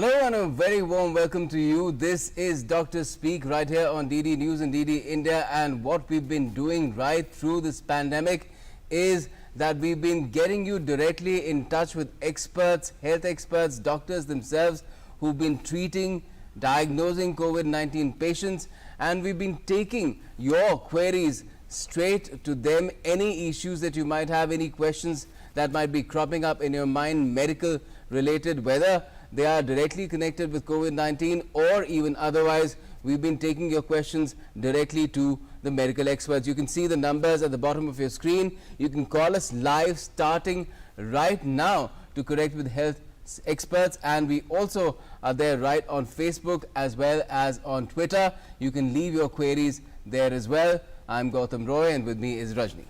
Hello and a very warm welcome to you. This is Dr. Speak right here on DD News and DD India, and what we've been doing right through this pandemic is that we've been getting you directly in touch with experts, health experts, doctors themselves who've been treating, diagnosing COVID-19 patients, and we've been taking your queries straight to them. Any issues that you might have, any questions that might be cropping up in your mind, medical related, whether they are directly connected with COVID-19 or even otherwise, we've been taking your questions directly to the medical experts. You can see the numbers at the bottom of your screen. You can call us live starting right now to connect with health experts, and we also are there right on Facebook as well as on Twitter. You can leave your queries there as well. I'm Gautam Roy and with me is Rajni.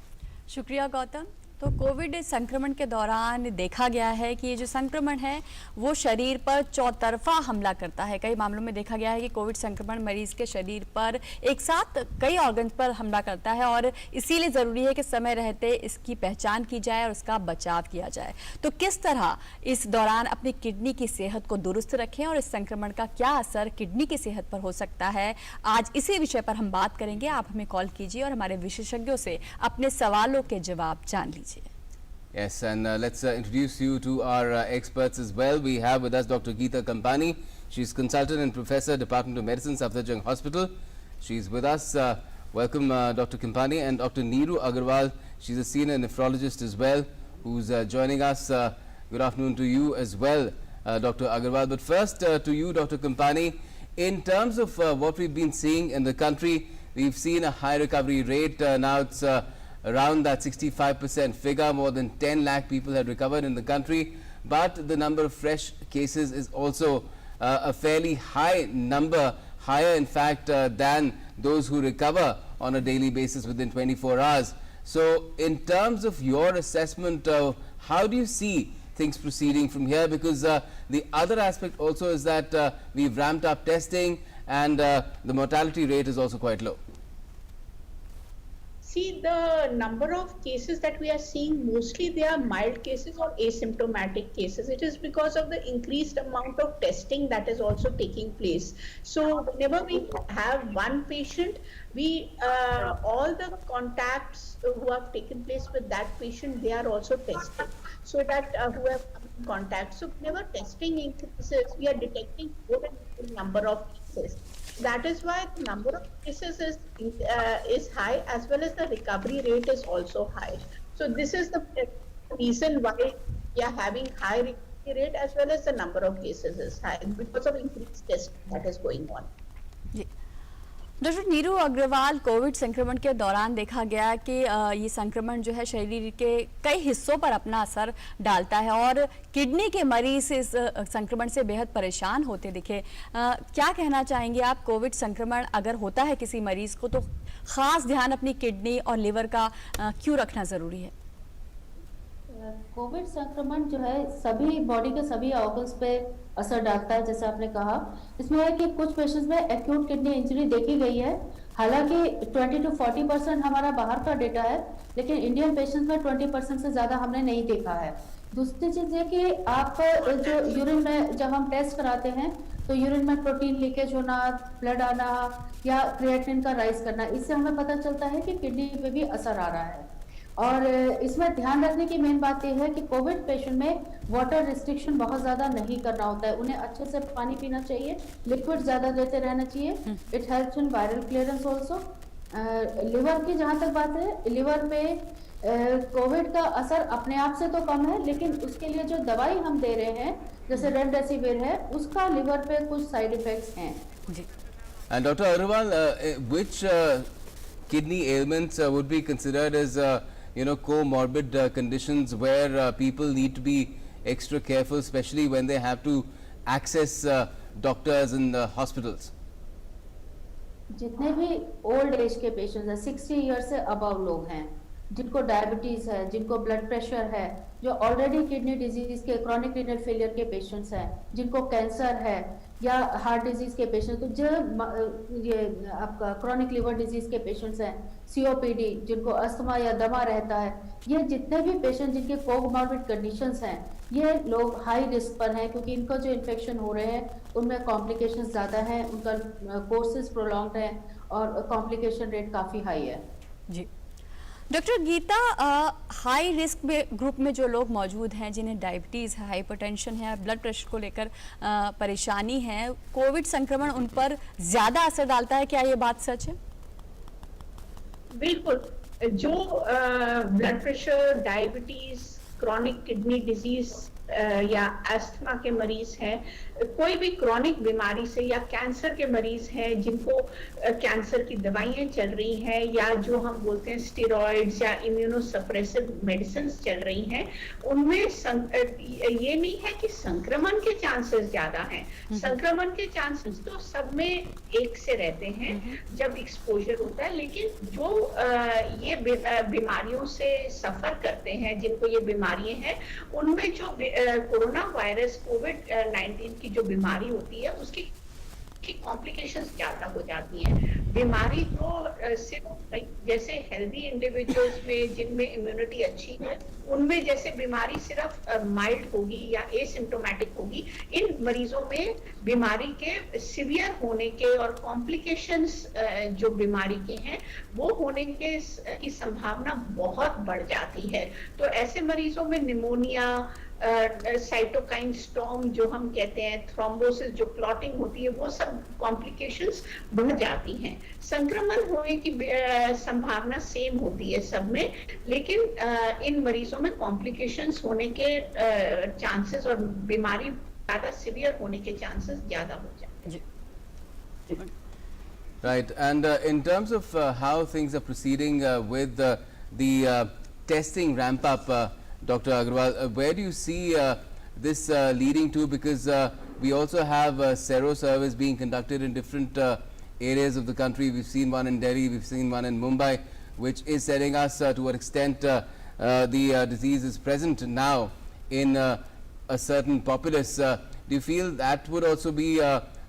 शुक्रिया गौतम। तो Covid संक्रमण के दौरान देखा गया है कि ये जो संक्रमण है वो शरीर पर चौतरफा हमला करता है। कई मामलों में देखा गया है कि कोविड संक्रमण मरीज के शरीर पर एक साथ कई ऑर्गन्स पर हमला करता है और इसीलिए ज़रूरी है कि समय रहते इसकी पहचान की जाए और उसका बचाव किया जाए। तो किस तरह इस दौरान अपनी किडनी की सेहत को दुरुस्त रखें और इस संक्रमण का क्या असर किडनी की सेहत पर हो सकता है, आज इसी विषय पर हम बात करेंगे। आप हमें कॉल कीजिए और हमारे विशेषज्ञों से अपने सवालों के जवाब जान लीजिए। Yes, and let's introduce you to our experts as well. We have with us Dr. Geeta Kampani. She's consultant and professor, Department of Medicine, Safdarjung Hospital. She's with us. Welcome, Dr. Kampani, and Dr. Neeru Agarwal. She's a senior nephrologist as well, who's joining us. Good afternoon to you as well, Dr. Agarwal. But first, to you, Dr. Kampani, in terms of what we've been seeing in the country, we've seen a high recovery rate. Now it's around that 65% figure. More than 10 lakh people have recovered in the country, but the number of fresh cases is also a fairly high number, higher in fact than those who recover on a daily basis within 24 hours. So in terms of your assessment, how do you see things proceeding from here? Because the other aspect also is that we've ramped up testing and the mortality rate is also quite low. See, the number of cases that we are seeing, mostly they are mild cases or asymptomatic cases. It is because of the increased amount of testing that is also taking place. So whenever we have one patient, we all the contacts who have taken place with that patient, they are also tested, so that who have come in contact. So whenever testing increases, we are detecting more and more number of cases. That is why the number of cases is high, as well as the recovery rate is also high. So this is the reason why we are having high recovery rate as well as the number of cases is high, because of increased testing that is going on. Doctor Neeru Agarwal, covid संक्रमण के दौरान देखा गया कि ये संक्रमण जो है शरीर के कई हिस्सों पर अपना असर डालता है और किडनी के मरीज इस संक्रमण से बेहद परेशान होते दिखे। क्या कहना चाहेंगे आप, कोविड संक्रमण अगर होता है किसी मरीज को तो खास ध्यान अपनी किडनी और लिवर का क्यों रखना ज़रूरी है? कोविड संक्रमण जो है सभी बॉडी के सभी ऑर्गन्स पे असर डालता है। जैसे आपने कहा, इसमें है कि कुछ पेशेंट्स में एक्यूट किडनी इंजरी देखी गई है। हालांकि 20 to 40% हमारा बाहर का डेटा है, लेकिन इंडियन पेशेंट्स में 20% से ज़्यादा हमने नहीं देखा है। दूसरी चीज़ ये कि आप जो यूरिन में जब हम टेस्ट कराते हैं तो यूरिन में प्रोटीन लीकेज होना, ब्लड आना या क्रिएटिनिन का राइज करना, इससे हमें पता चलता है कि किडनी पे भी असर आ रहा है। और इसमें ध्यान रखने की मेन बात यह है कि कोविड पेशेंट में वाटर रिस्ट्रिक्शन बहुत ज़्यादा नहीं करना होता है। उन्हें अच्छे से पानी पीना चाहिए, लिक्विड ज़्यादा देते रहना चाहिए। It helps in viral clearance also. Liver की जहाँ तक बात है, लिवर पे कोविड का असर अपने आप से तो कम है, लेकिन उसके लिए जो दवाई हम दे रहे हैं जैसे रेमडेसिविर है, उसका लिवर पे कुछ साइड इफेक्ट्स हैं। जी। And Dr. Agarwal, which kidney ailments would be considered as comorbid conditions where people need to be extra careful, especially when they have to access doctors in the hospitals? जितने भी old age के patients हैं, 60 year से above लोग हैं, जिनको diabetes है, जिनको ब्लड प्रेशर है, जो ऑलरेडी किडनी डिजीज के क्रॉनिक रीनल फेलियर के पेशेंट्स हैं, जिनको कैंसर है, या हार्ट डिजीज के पेशेंट, तो जो ये आपका क्रॉनिक लिवर डिजीज के पेशेंट्स हैं, सीओपीडी, जिनको अस्थमा या दमा रहता है, ये जितने भी पेशेंट जिनके कोमॉर्बिड कंडीशंस हैं, ये लोग हाई रिस्क पर हैं, क्योंकि इनका जो इन्फेक्शन हो रहे हैं उनमें कॉम्प्लिकेशंस ज़्यादा हैं, उनका कोर्सेज प्रोलॉन्ग्ड है और कॉम्प्लिकेशन रेट काफ़ी हाई है। जी doctor Geeta, high risk group में जो लोग मौजूद हैं, जिन्हें डायबिटीज़ है, हाइपरटेंशन है, ब्लड प्रेशर को लेकर परेशानी है, कोविड संक्रमण उन पर ज़्यादा असर डालता है, क्या ये बात सच है? बिल्कुल, जो blood pressure, diabetes, chronic kidney disease या अस्थमा के मरीज हैं, कोई भी क्रॉनिक बीमारी से, या कैंसर के मरीज हैं जिनको कैंसर की दवाइयां चल रही हैं, या जो हम बोलते हैं स्टेरॉइड्स या इम्यूनोसप्रेसिव मेडिसिन चल रही हैं, उनमें ये नहीं है कि संक्रमण के चांसेस ज्यादा हैं। संक्रमण के चांसेस तो सब में एक से रहते हैं जब एक्सपोजर होता है, लेकिन जो ये बीमारियों से सफर करते हैं, जिनको ये बीमारियां हैं, उनमें जो कोरोना वायरस कोविड-19 की जो बीमारी होती है उसकी कॉम्प्लिकेशंस ज्यादा हो जाती हैं। बीमारी तो सिर्फ जैसे हेल्दी इंडिविजुअल्स में जिनमें इम्यूनिटी अच्छी है, उनमें जैसे बीमारी सिर्फ माइल्ड होगी या एसिम्प्टोमेटिक होगी, इन मरीजों में बीमारी के सिवियर होने के और कॉम्प्लिकेशंस जो बीमारी के हैं वो होने के की संभावना बहुत बढ़ जाती है। तो ऐसे मरीजों में निमोनिया, साइटोकाइन स्टॉर्म जो हम कहते हैं, थ्रोम्बोसिस जो क्लॉटिंग होती है, वो सब कॉम्प्लिकेशंस बढ़ जाती हैं। संक्रमण होने की संभावना सेम होती है सब में, लेकिन इन मरीजों में कॉम्प्लिकेशंस होने के चांसेस और बीमारी ज्यादा सीवियर होने के चांसेस ज्यादा हो जाते हैं। Right, and in terms of how things are proceeding with the testing ramp up, Dr. Agarwal, where do you see this leading to? Because we also have sero surveys being conducted in different areas of the country. We've seen one in Delhi, we've seen one in Mumbai, which is telling us to what extent the disease is present now in a certain populace. Do you feel that would also be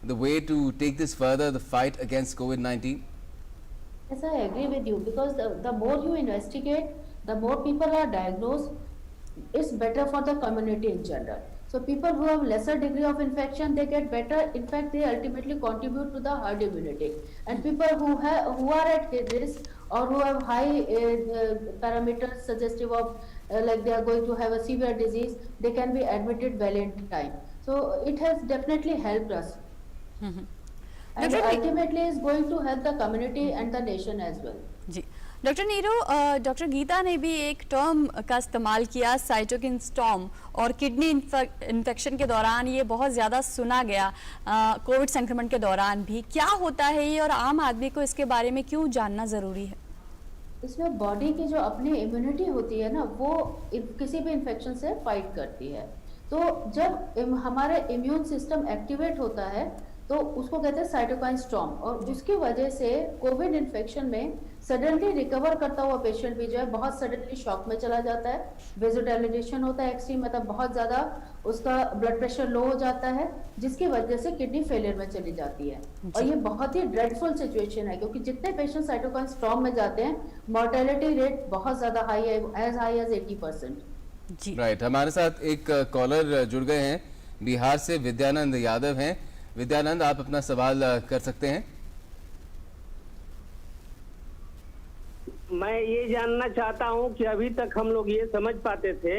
the way to take this further, the fight against COVID-19? Yes, I agree with you, because the more you investigate, the more people are diagnosed, it's better for the community in general. So people who have lesser degree of infection, they get better. In fact, they ultimately contribute to the herd immunity. And people who are at risk or who have high parameters suggestive of like they are going to have a severe disease, they can be admitted well in time. So it has definitely helped us. And ultimately is going to help the community and the nation as well. जी doctor Neeru, doctor Geeta ने भी एक term का इस्तेमाल किया, cytokine storm, और kidney infection के दौरान ये बहुत ज़्यादा सुना गया, कोविड संक्रमण के दौरान भी। क्या होता है ये और आम आदमी को इसके बारे में क्यों जानना ज़रूरी है? इसमें बॉडी की जो अपनी इम्यूनिटी होती है ना, वो किसी भी इन्फेक्शन से फाइट करती है। तो जब हमारे इम्यून सिस्टम एक्टिवेट होता है तो उसको कहते हैं साइटोकाइन स्टॉर्म, और उसकी वजह से कोविड इन्फेक्शन में सडनली रिकवर करता हुआ पेशेंट भी जो है बहुत सडनली शॉक में चला जाता है, वेज़ोडाइलेशन होता है एक्सट्रीम, मतलब बहुत ज़्यादा उसका ब्लड प्रेशर लो हो जाता है, जिसकी वजह से किडनी फेलियर में चली जाती है। और ये बहुत ही ड्रेडफुल सिचुएशन है, क्योंकि जितने पेशेंट साइटोकाइन स्टॉर्म में जाते हैं, मोर्टेलिटी रेट बहुत ज़्यादा हाई है, एज हाई एज 80%। राइट, हमारे साथ एक कॉलर जुड़ गए हैं, बिहार से विद्यानंद यादव हैं। विद्यानंद, आप अपना सवाल कर सकते हैं। मैं ये जानना चाहता हूं कि अभी तक हम लोग ये समझ पाते थे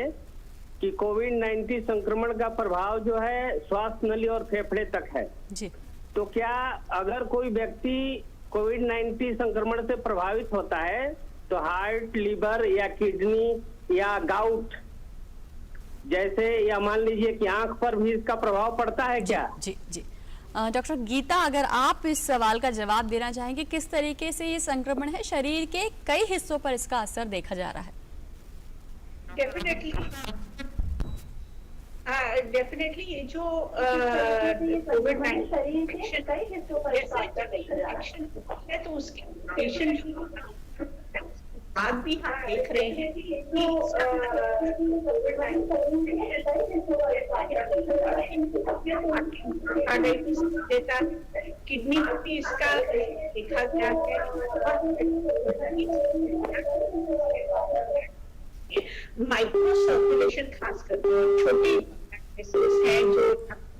कि कोविड-19 संक्रमण का प्रभाव जो है श्वास नली और फेफड़े तक है जी। तो क्या अगर कोई व्यक्ति कोविड-19 संक्रमण से प्रभावित होता है तो हार्ट, लिवर या किडनी या गाउट जैसे, या मान लीजिए कि आंख पर भी इसका प्रभाव पड़ता है क्या? जी जी डॉक्टर गीता, अगर आप इस सवाल का जवाब देना चाहेंगे, किस तरीके से ये संक्रमण है, शरीर के कई हिस्सों पर इसका असर देखा जा रहा है? डेफिनेटली ये जो कोविड-19 शरीर के कई हिस्सों पर इसका असर देखा जा रहा है, तो उसके पेशेंट बाद भी हम देख रहे हैं कि देता किडनी भी इसका देखा गया है। माइक्रो सर्कुलेशन खासकर छोटी है जो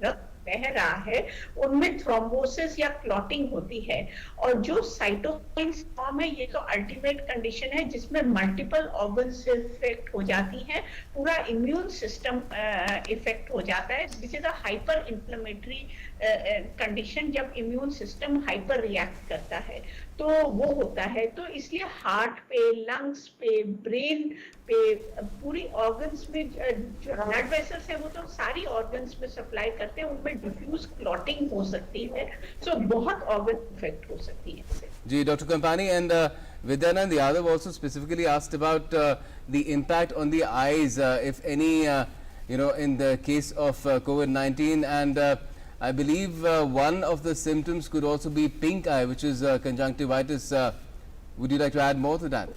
रक्त बह रहा है उनमें थ्रोम्बोसिस या क्लॉटिंग होती है, और जो साइटोकाइन फॉर्म है ये तो अल्टीमेट कंडीशन है जिसमें मल्टीपल ऑर्गन्स इफेक्ट हो जाती हैं, पूरा इम्यून सिस्टम इफेक्ट हो जाता है, which is a hyper inflammatory condition. जब इम्यून सिस्टम हाइपर रिएक्ट करता है तो वो होता है, तो इसलिए हार्ट पे, लंग्स पे, ब्रेन पे, पूरी ऑर्गन्स में जो ब्लड वेसल्स है वो तो सारी ऑर्गन्स में सप्लाई करते हैं, उनमें डिफ्यूज क्लॉटिंग हो सकती है, सो बहुत ऑर्गन इफेक्ट हो सकती है इससे। जी, Dr. Kampani and Vidyanand Yadav also specifically asked about the impact on the eyes, if any, in the case of COVID-19, and I believe one of the symptoms could also be pink eye, which is conjunctivitis. Would you like to add more to that?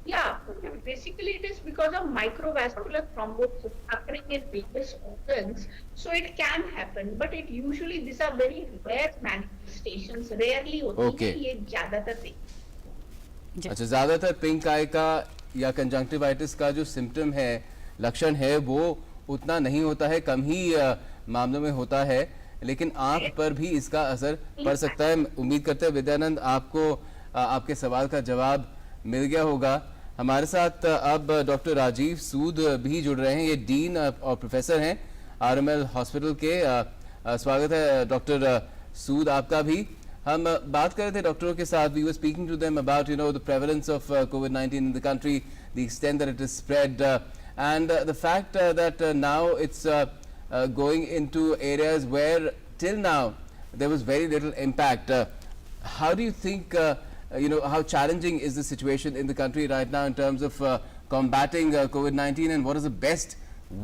Yeah, basically it is because of microvascular thrombosis occurring in various organs, so it can happen, but it usually, these are very rare manifestations, rarely होती Okay. है, ये ज्यादातर नहीं। अच्छा, ज़्यादातर pink आई का या conjunctivitis का जो सिम्टम है, लक्षण है, वो उतना नहीं होता है, कम ही मामलों में होता है, लेकिन आंख पर भी इसका असर पड़ सकता है। उम्मीद करते हैं विद्यानंद आपको आपके सवाल का जवाब मिल गया होगा। हमारे साथ अब डॉक्टर राजीव सूद भी जुड़ रहे हैं, ये डीन और प्रोफेसर हैं आरएमएल हॉस्पिटल के। स्वागत है डॉक्टर सूद आपका भी। हम बात कर रहे थे डॉक्टरों के साथ, we were speaking to them about the prevalence of कोविड-19 in the country, the extent that it is spread, and the fact that now it's going into areas where till now there was very little impact. How do you think, how challenging is the situation in the country right now in terms of combating COVID-19, and what is the best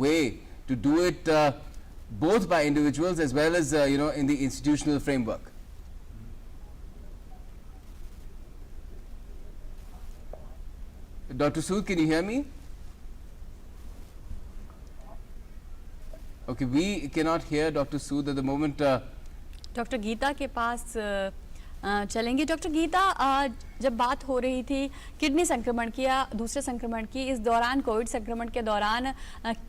way to do it both by individuals as well as in the institutional framework? Dr. Sood, can you hear me? Okay, we cannot hear Dr. Sood at the moment. Doctor Geeta के पास चलेंगे। Doctor Gita, जब बात हो रही थी kidney संक्रमण की या दूसरे संक्रमण की, इस दौरान कोविड संक्रमण के दौरान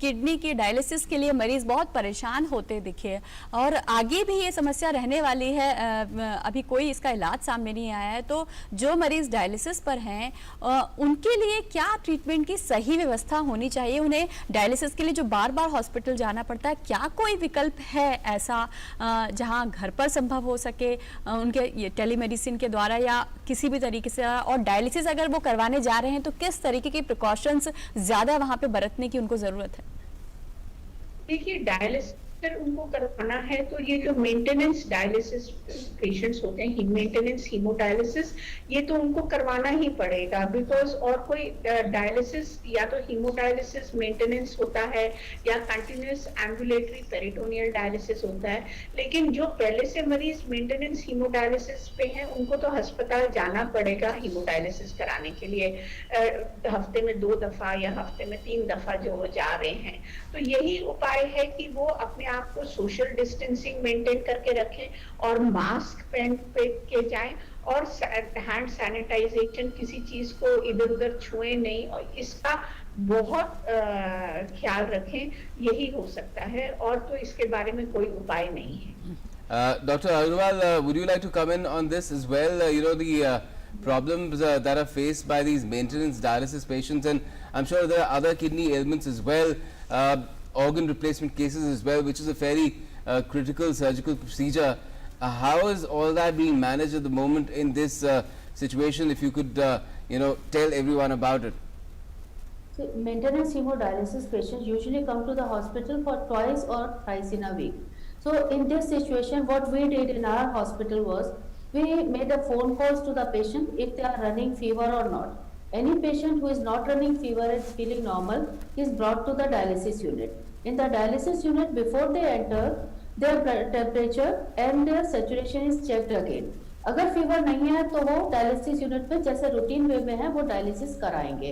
किडनी की डायलिसिस के लिए मरीज बहुत परेशान होते दिखे, और आगे भी ये समस्या रहने वाली है। अभी कोई इसका इलाज सामने नहीं आया है, तो जो मरीज डायलिसिस पर हैं उनके लिए क्या ट्रीटमेंट की सही व्यवस्था होनी चाहिए? उन्हें डायलिसिस के लिए जो बार बार हॉस्पिटल जाना पड़ता है, क्या कोई विकल्प है ऐसा जहाँ घर पर संभव हो सके उनके टेलीमेडिसिन के द्वारा या किसी भी तरीके से? और डायलिसिस अगर वो करवाने जा रहे हैं तो किस तरीके की प्रिकॉशंस ज्यादा वहां पे बरतने की उनको जरूरत है? देखिए, डायलिसिस अगर उनको करवाना है तो ये जो मेंटेनेंस डायलिसिस पेशेंट्स होते हैं, मेंटेनेंस हीमोडायलिसिस, ये तो उनको करवाना ही पड़ेगा, बिकॉज और कोई डायलिसिस या तो हीमोडायलिसिस मेंटेनेंस होता है या कंटिन्यूस एम्बुलेटरी पेरिटोनियल डायलिसिस होता है। लेकिन जो पहले से मरीज मेंटेनेंस हीमोडायलिसिस पे हैं उनको तो अस्पताल जाना पड़ेगा हीमोडायलिसिस कराने के लिए, हफ्ते में 2 दफा या हफ्ते में 3 दफा जो वो जा रहे हैं। तो यही उपाय है कि वो अपने आप को सोशल डिस्टेंसिंग मेंटेन करके रखें और मास्क पहन के जाएं, और हैंड सैनिटाइजेशन, किसी चीज को इधर उधर छुए नहीं, और इसका बहुत ख्याल रखें। यही हो सकता है, और तो इसके बारे में कोई उपाय नहीं है। Dr. Agarwal, would you like to come in on this as well? The problems that are faced by these maintenance dialysis patients, and I'm sure there are other kidney ailments as well, organ replacement cases as well, which is a very critical surgical procedure. How is all that being managed at the moment in this situation? If you could, tell everyone about it. So, maintenance hemodialysis patients usually come to the hospital for twice or thrice in a week. So, in this situation, what we did in our hospital was, we made a phone calls to the patient if they are running fever or not. Any patient who is not running fever and feeling normal is brought to the dialysis unit. In the dialysis unit, before they enter, their blood temperature and their saturation is checked again. अगर fever नहीं है तो वो dialysis unit में जैसे routine वे में है वो डायलिसिस कराएंगे।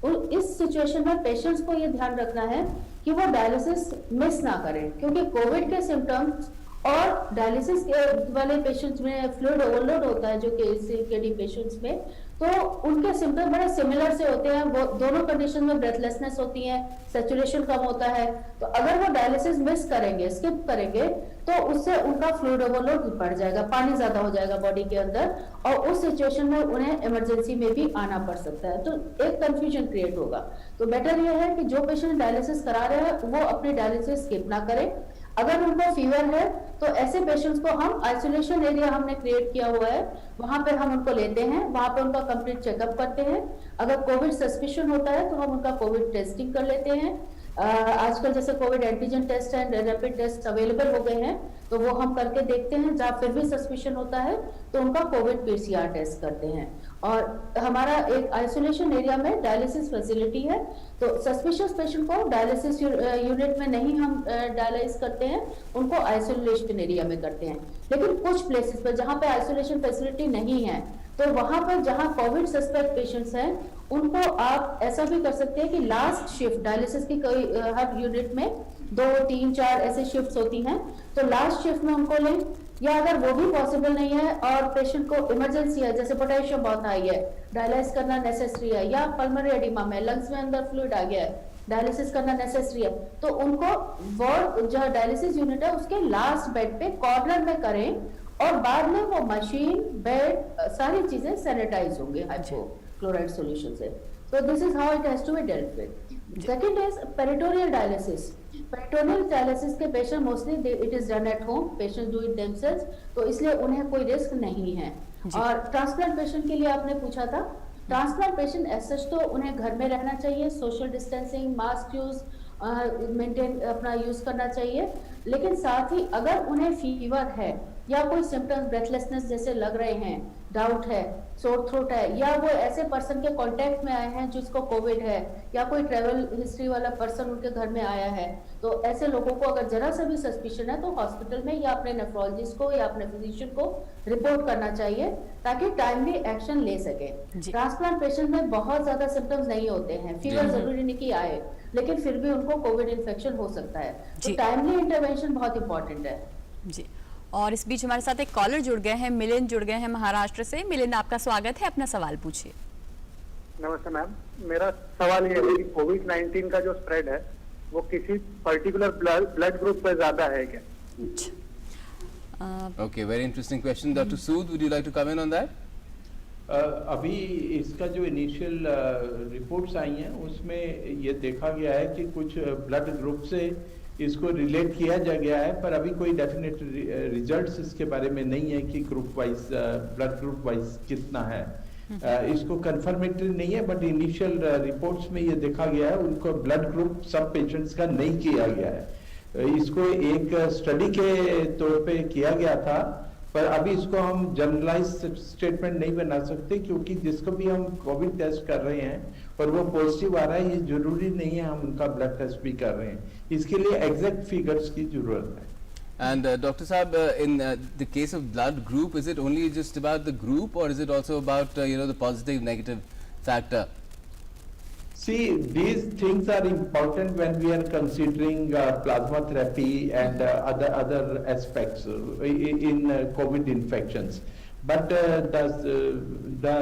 और इस सिचुएशन में पेशेंट्स को ये ध्यान रखना है कि वो डायलिसिस मिस ना करें, क्योंकि कोविड के सिम्टम्स और डायलिसिस वाले पेशेंट्स में फ्लूइड ओवरलोड होता है जो कि सीकेडी पेशेंट्स में, तो उनके सिम्टम बड़े सिमिलर से होते हैं। वो दोनों कंडीशन में ब्रेथलेसनेस होती है, सैचुरेशन कम होता है। तो अगर वो डायलिसिस मिस करेंगे, स्किप करेंगे, तो उससे उनका फ्लूइड ओवरलोड बढ़ जाएगा, पानी ज्यादा हो जाएगा बॉडी के अंदर, और उस सिचुएशन में उन्हें इमरजेंसी में भी आना पड़ सकता है। तो एक कंफ्यूजन क्रिएट होगा। तो बेटर ये है कि जो पेशेंट डायलिसिस करा रहे हैं वो अपनी डायलिसिस स्किप ना करें। अगर उनको फीवर है तो ऐसे पेशेंट्स को हम आइसोलेशन एरिया हमने क्रिएट किया हुआ है, वहां पर हम उनको लेते हैं, वहां पे उनका कंप्लीट चेकअप करते हैं। अगर कोविड सस्पिशन होता है तो हम उनका कोविड टेस्टिंग कर लेते हैं। आजकल जैसे covid antigen test and rapid test available हो गए हैं, तो वो हम करके देखते हैं। जहाँ फिर भी सस्पिशन होता है तो उनका कोविड पीसीआर टेस्ट करते हैं। और हमारा एक आइसोलेशन एरिया में डायलिसिस फैसिलिटी है, तो सस्पिशियस पेशेंट को डायलिसिस यूनिट में नहीं हम डायलाइज करते हैं, उनको आइसोलेशन एरिया में करते हैं। लेकिन कुछ प्लेसेस पर जहाँ पे आइसोलेशन फैसिलिटी नहीं है, तो वहां पर जहां कोविड सस्पेक्ट पेशेंट्स हैं, उनको आप ऐसा भी कर सकते हैं कि लास्ट शिफ्ट डायलिसिस की कोई हर यूनिट में 2, 3, 4 ऐसे शिफ्ट्स होती हैं, तो लास्ट शिफ्ट में उनको लें। या अगर वो भी पॉसिबल नहीं है और पेशेंट को इमरजेंसी है, जैसे पोटेशियम बहुत हाई है, डायलाइज करना नेसेसरी है, या पल्मोनरी एडिमा में लंग्स में अंदर फ्लूइड आ गया है, डायलिसिस करना नेसेसरी है, तो उनको वार्ड जो डायलिसिस यूनिट है उसके लास्ट बेड पे कॉर्नर में करें, और बाद में वो मशीन, बेड, सारी चीजें सैनिटाइज होंगे हाइपोक्लोराइड सॉल्यूशन से। So this is how it has to be dealt with. Second is peritoneal dialysis. Peritoneal dialysis के patient mostly it is done at home. Patients do it themselves. तो इसलिए उन्हें कोई risk नहीं है। और ट्रांसप्लांट पेशेंट के लिए आपने पूछा था, ट्रांसप्लांट पेशेंट एज सच तो उन्हें घर में रहना चाहिए, social distancing, mask use maintain अपना यूज करना चाहिए। लेकिन साथ ही अगर उन्हें फीवर है या कोई सिम्टम्स ब्रेथलेसनेस जैसे लग रहे हैं, डाउट है, सोर थ्रोट है, या वो ऐसे पर्सन के कांटेक्ट में आए हैं जिसको कोविड है, या कोई ट्रैवल हिस्ट्री वाला पर्सन उनके घर में आया है, तो ऐसे लोगों को अगर जरा सा भी सस्पिशन है तो हॉस्पिटल में या अपने नेफ्रोलॉजिस्ट को या अपने फिजिशियन को रिपोर्ट करना चाहिए, ताकि टाइमली एक्शन ले सके। ट्रांसप्लांट पेशेंट में बहुत ज्यादा सिम्टम्स नहीं होते हैं, फीवर जरूरी नहीं कि आए, लेकिन फिर भी उनको कोविड इन्फेक्शन हो सकता है, तो टाइमली इंटरवेंशन बहुत इंपॉर्टेंट है जी। और इस बीच हमारे साथ एक कॉलर जुड़ गए हैं, मिलिंद जुड़ गए हैं महाराष्ट्र से। मिलिंद, आपका स्वागत है, अपना सवाल पूछिए। नमस्ते मैम, मेरा सवाल ये है कि कोविड-19 का जो स्प्रेड है वो किसी पर्टिकुलर ब्लड ग्रुप पर ज्यादा है क्या? Okay, very interesting question. Dr. Sood, would you like to comment on that? अभी इसका जो इनिशियल रिपोर्ट्स आई हैं उसमें ये देखा गया है कि कुछ ब्लड ग्रुप से इसको रिलेट किया जा गया है, पर अभी कोई डेफिनेट रिजल्ट्स इसके बारे में नहीं है कि group wise blood group wise कितना है। इसको कंफर्मेटरी नहीं है, बट इनिशियल रिपोर्ट्स में ये देखा गया है उनको ब्लड ग्रुप सब पेशेंट्स का नहीं किया गया है। इसको एक स्टडी के तौर पे किया गया था, पर अभी इसको हम जनरलाइज स्टेटमेंट नहीं बना सकते, क्योंकि जिसको भी हम कोविड टेस्ट कर रहे हैं और वो पॉजिटिव आ रहा है, ये जरूरी नहीं है हम उनका ब्लड टेस्ट भी कर रहे हैं। इसके लिए एग्जैक्ट फिगर्स की जरूरत है। And Dr. Saab, in the case of blood group, is it only just about the group, or is it also about the positive negative factor? See, these things are important when we are considering plasma therapy and other aspects in COVID infections. But the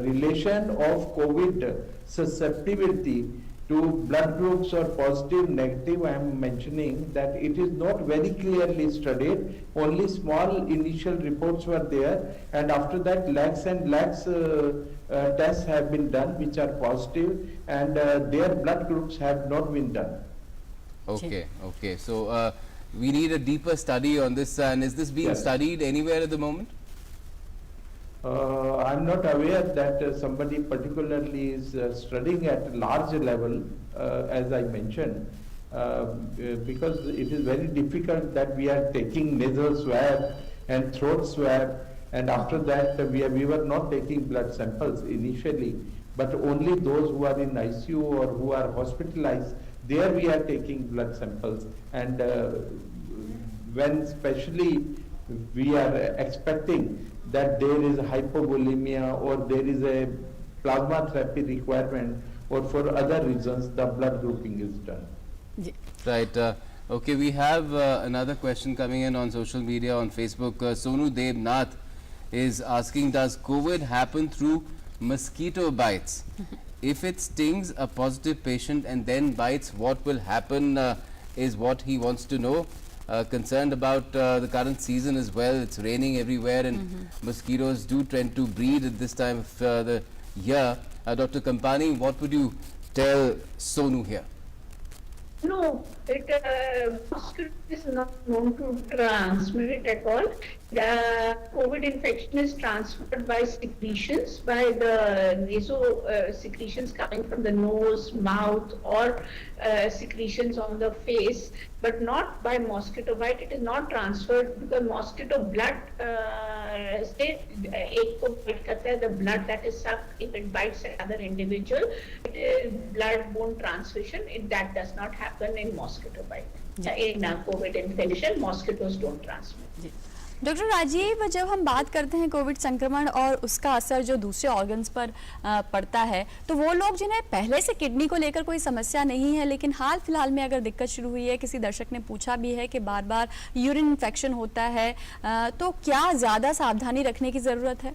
relation of COVID susceptibility to blood groups or positive, negative, I am mentioning that it is not very clearly studied. Only small initial reports were there, and after that lakhs and lakhs tests have been done which are positive, and their blood groups have not been done. Okay. So we need a deeper study on this, and is this being studied anywhere at the moment? I'm not aware that somebody particularly is studying at a large level, as I mentioned, because it is very difficult that we are taking nasal swab and throat swab, and after that we were not taking blood samples initially, but only those who are in ICU or who are hospitalized, there we are taking blood samples, and when especially we are expecting that there is hypovolemia or there is a plasma therapy requirement, or for other reasons the blood grouping is done. जी Right. Okay, we have another question coming in on social media on Facebook. Sonu Devnath is asking, does COVID happen through mosquito bites? If it stings a positive patient and then bites, what will happen is what he wants to know. Concerned about the current season as well. It's raining everywhere and mosquitoes do tend to breed at this time of the year. Dr. Kampani, what would you tell Sonu here? No, mosquito is not known to transmit it at all. The COVID infection is transferred by secretions, by the naso secretions coming from the nose, mouth, or secretions on the face, but not by mosquito bite. It is not transferred because mosquito blood, the blood that is sucked, if it bites another individual, it is blood-borne transmission. That does not happen in mosquito bite. In COVID infection, mosquitoes don't transmit. जी doctor Rajeev, जब हम बात करते हैं Covid संक्रमण और उसका असर जो दूसरे ऑर्गन्स पर पड़ता है, तो वो लोग जिन्हें पहले से किडनी को लेकर कोई समस्या नहीं है लेकिन हाल फिलहाल में अगर दिक्कत शुरू हुई है, किसी दर्शक ने पूछा भी है कि बार बार यूरिन इन्फेक्शन होता है, तो क्या ज़्यादा सावधानी रखने की ज़रूरत है?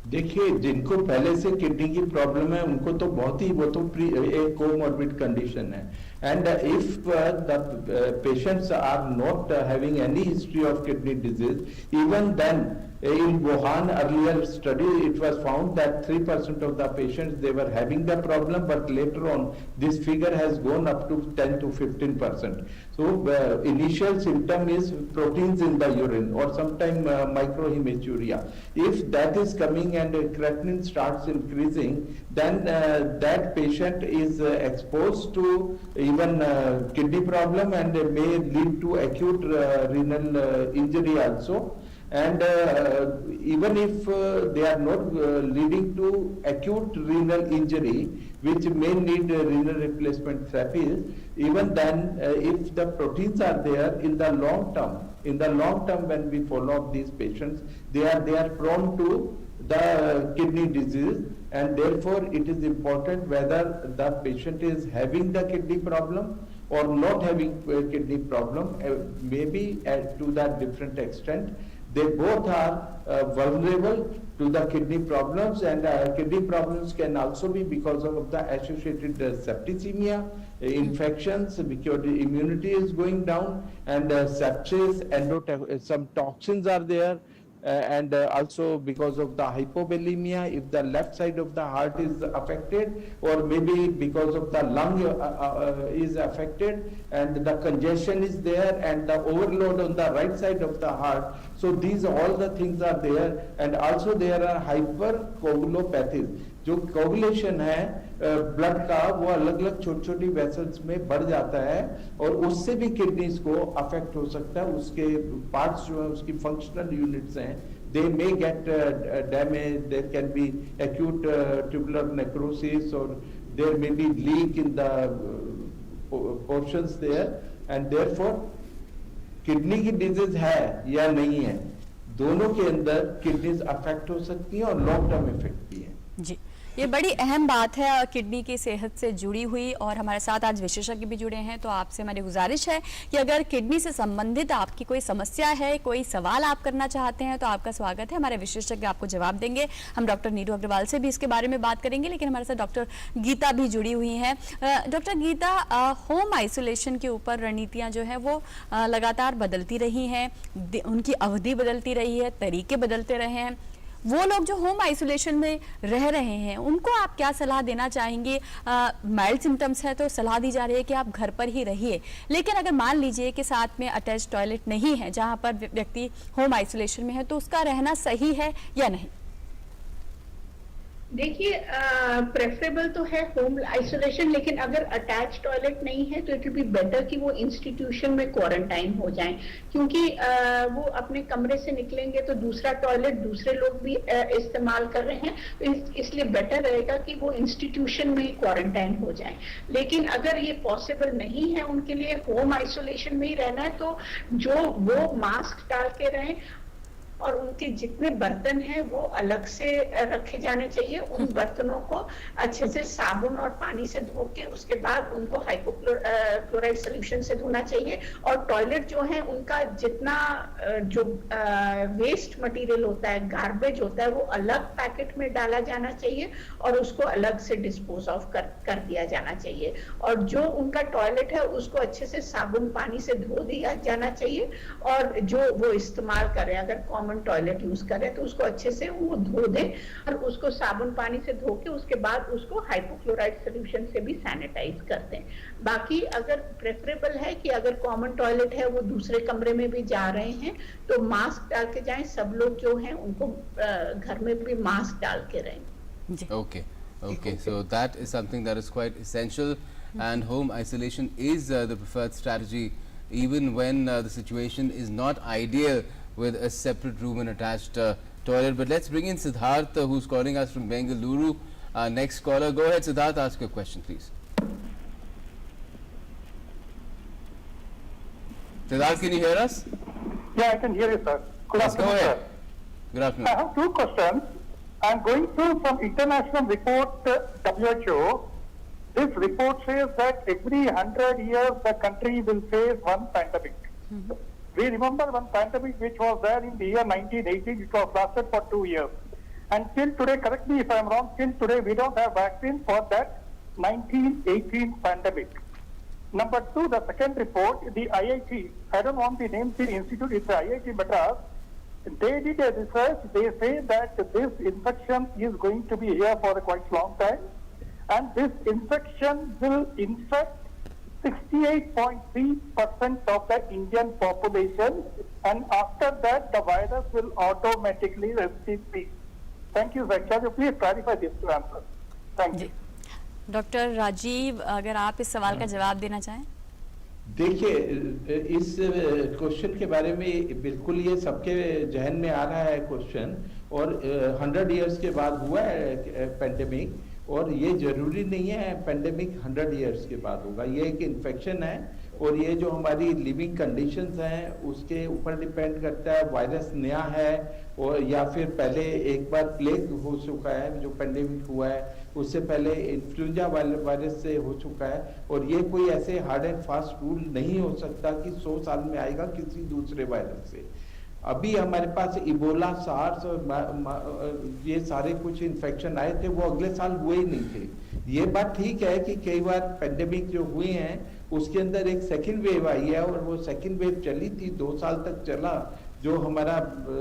देखिए, जिनको पहले से किडनी की प्रॉब्लम है उनको तो बहुत ही, वो तो एक कोमॉर्बिड कंडीशन है. And if the patients are not having any history of kidney disease, even then in Wuhan earlier study it was found that 3% of the patients they were having the problem, but later on this figure has gone up to 10 to 15%. So initial symptom is proteins in the urine or sometime microhematuria. If that is coming and creatinine starts increasing, then that patient is exposed to even kidney problem and may lead to acute renal injury also. And even if they are not leading to acute renal injury, which may need renal replacement therapies, even then if the proteins are there in the long term when we follow up these patients, they are prone to the kidney disease, and therefore it is important whether the patient is having the kidney problem or not having kidney problem, maybe to that different extent. They both are vulnerable to the kidney problems, and kidney problems can also be because of the associated septicemia, infections, because the immunity is going down, and sepsis, some toxins are there. And also because of the hypovolemia, if the left side of the heart is affected, or maybe because of the lung is affected and the congestion is there and the overload on the right side of the heart. So these all the things are there, and also there are hypercoagulopathies. जो coagulation है blood का, वो अलग अलग छोटी छोटी vessels में बढ़ जाता है और उससे भी किडनीज को अफेक्ट हो सकता है. उसके पार्ट्स जो है, उसकी फंक्शनल यूनिट्स हैं, they may get damaged. There can be acute tubular necrosis, or there may be leak in the portions there, and therefore kidney की डिजीज है या नहीं है, दोनों के अंदर किडनीज अफेक्ट हो सकती हैं और लॉन्ग टर्म इफेक्ट भी है. जी, ये बड़ी अहम बात है किडनी की सेहत से जुड़ी हुई, और हमारे साथ आज विशेषज्ञ भी जुड़े हैं. तो आपसे हमारी गुजारिश है कि अगर किडनी से संबंधित आपकी कोई समस्या है, कोई सवाल आप करना चाहते हैं, तो आपका स्वागत है. हमारे विशेषज्ञ आपको जवाब देंगे. हम डॉक्टर नीरू अग्रवाल से भी इसके बारे में बात करेंगे, लेकिन हमारे साथ डॉक्टर गीता भी जुड़ी हुई हैं. डॉक्टर गीता, होम आइसोलेशन के ऊपर रणनीतियाँ जो हैं वो लगातार बदलती रही हैं, उनकी अवधि बदलती रही है, तरीके बदलते रहे हैं. वो लोग जो होम आइसोलेशन में रह रहे हैं, उनको आप क्या सलाह देना चाहेंगे? माइल्ड सिम्टम्स है तो सलाह दी जा रही है कि आप घर पर ही रहिए, लेकिन अगर मान लीजिए कि साथ में अटैच टॉयलेट नहीं है जहां पर व्यक्ति होम आइसोलेशन में है, तो उसका रहना सही है या नहीं? देखिए, प्रेफरेबल तो है होम आइसोलेशन, लेकिन अगर अटैच टॉयलेट नहीं है तो इट विल बी बेटर कि वो इंस्टीट्यूशन में क्वारंटाइन हो जाएं, क्योंकि वो अपने कमरे से निकलेंगे तो दूसरा टॉयलेट दूसरे लोग भी इस्तेमाल कर रहे हैं, तो इसलिए बेटर रहेगा कि वो इंस्टीट्यूशन में क्वारंटाइन हो जाएं. लेकिन अगर ये पॉसिबल नहीं है उनके लिए होम आइसोलेशन में ही रहना है, तो जो वो मास्क डाल के रहें, और उनके जितने बर्तन हैं वो अलग से रखे जाने चाहिए। उन बर्तनों को अच्छे से साबुन और पानी से धो के उसके बाद उनको हाइपोक्लोराइड सोल्यूशन से धोना चाहिए। और टॉयलेट जो है उनका जितना जो वेस्ट मटेरियल होता है, गार्बेज होता है, वो अलग पैकेट में डाला जाना चाहिए और उसको अलग से डिस्पोज ऑफ कर दिया जाना चाहिए। और जो उनका टॉयलेट है उसको अच्छे से साबुन पानी से धो दिया जाना चाहिए। और जो वो इस्तेमाल करें, अगर कॉमन टॉयलेट यूज करें तो उसको अच्छे से वो धो दें और उसको साबुन पानी से धो के उसके बाद उसको हाइपोक्लोराइड सोल्यूशन से भी सैनिटाइज कर दें। बाकी अगर प्रेफरेबल है कि अगर कॉमन टॉयलेट है वो दूसरे कमरे में भी जा रहे हैं तो मास्क डाल के जाएं। सब लोग जो हैं उनको घर में भी मास्क डाल के रहें। Okay, so that is something that is quite essential, and home isolation is the preferred strategy even when the situation is not ideal with a separate room and attached toilet. But let's bring in Siddharth, who's calling us from Bengaluru. Next caller, go ahead Siddharth, ask your question please. Siddharth, can you hear us? Yeah, I can hear you, sir. Good Yes, go afternoon, ahead. sir. Good afternoon. I have two questions. I'm going through some international report, WHO. This report says that every 100 years the country will face one pandemic. We remember one pandemic which was there in the year 1980, which was lasted for 2 years. And till today, correct me if I'm wrong, till today we don't have vaccine for that 1918 pandemic. Number two, the second report, the IIT, I don't want the name of the institute, it's the IIT Madras. They did a research. They say that this infection is going to be here for a quite long time, and this infection will infect 68.3% of the Indian population, and after that the virus will automatically rest in peace. Thank you, sir. Can you please clarify this two answers? Thank you. Doctor Rajeev, अगर आप इस सवाल का जवाब देना चाहें। देखिए, इस क्वेश्चन के बारे में बिल्कुल ये सबके जहन में आ रहा है क्वेश्चन, और 100 इयर्स के बाद हुआ है पेंडेमिक, और ये जरूरी नहीं है पेंडेमिक 100 इयर्स के बाद होगा। ये एक इन्फेक्शन है और ये जो हमारी लिविंग कंडीशंस हैं उसके ऊपर डिपेंड करता है। वायरस नया है और या फिर पहले एक बार प्लेग हो चुका है जो पेंडेमिक हुआ है, उससे पहले इन्फ्लुएंजा वायरस से हो चुका है, और ये कोई ऐसे हार्ड एंड फास्ट रूल नहीं हो सकता कि 100 साल में आएगा किसी दूसरे वायरस से। अभी हमारे पास इबोला, सार्स और ये सारे कुछ इन्फेक्शन आए थे, वो अगले साल हुए ही नहीं थे। ये बात ठीक है कि कई बार पेंडेमिक जो हुए हैं उसके अंदर एक सेकेंड वेव आई है, और वो सेकेंड वेव चली थी 2 साल तक चला, जो हमारा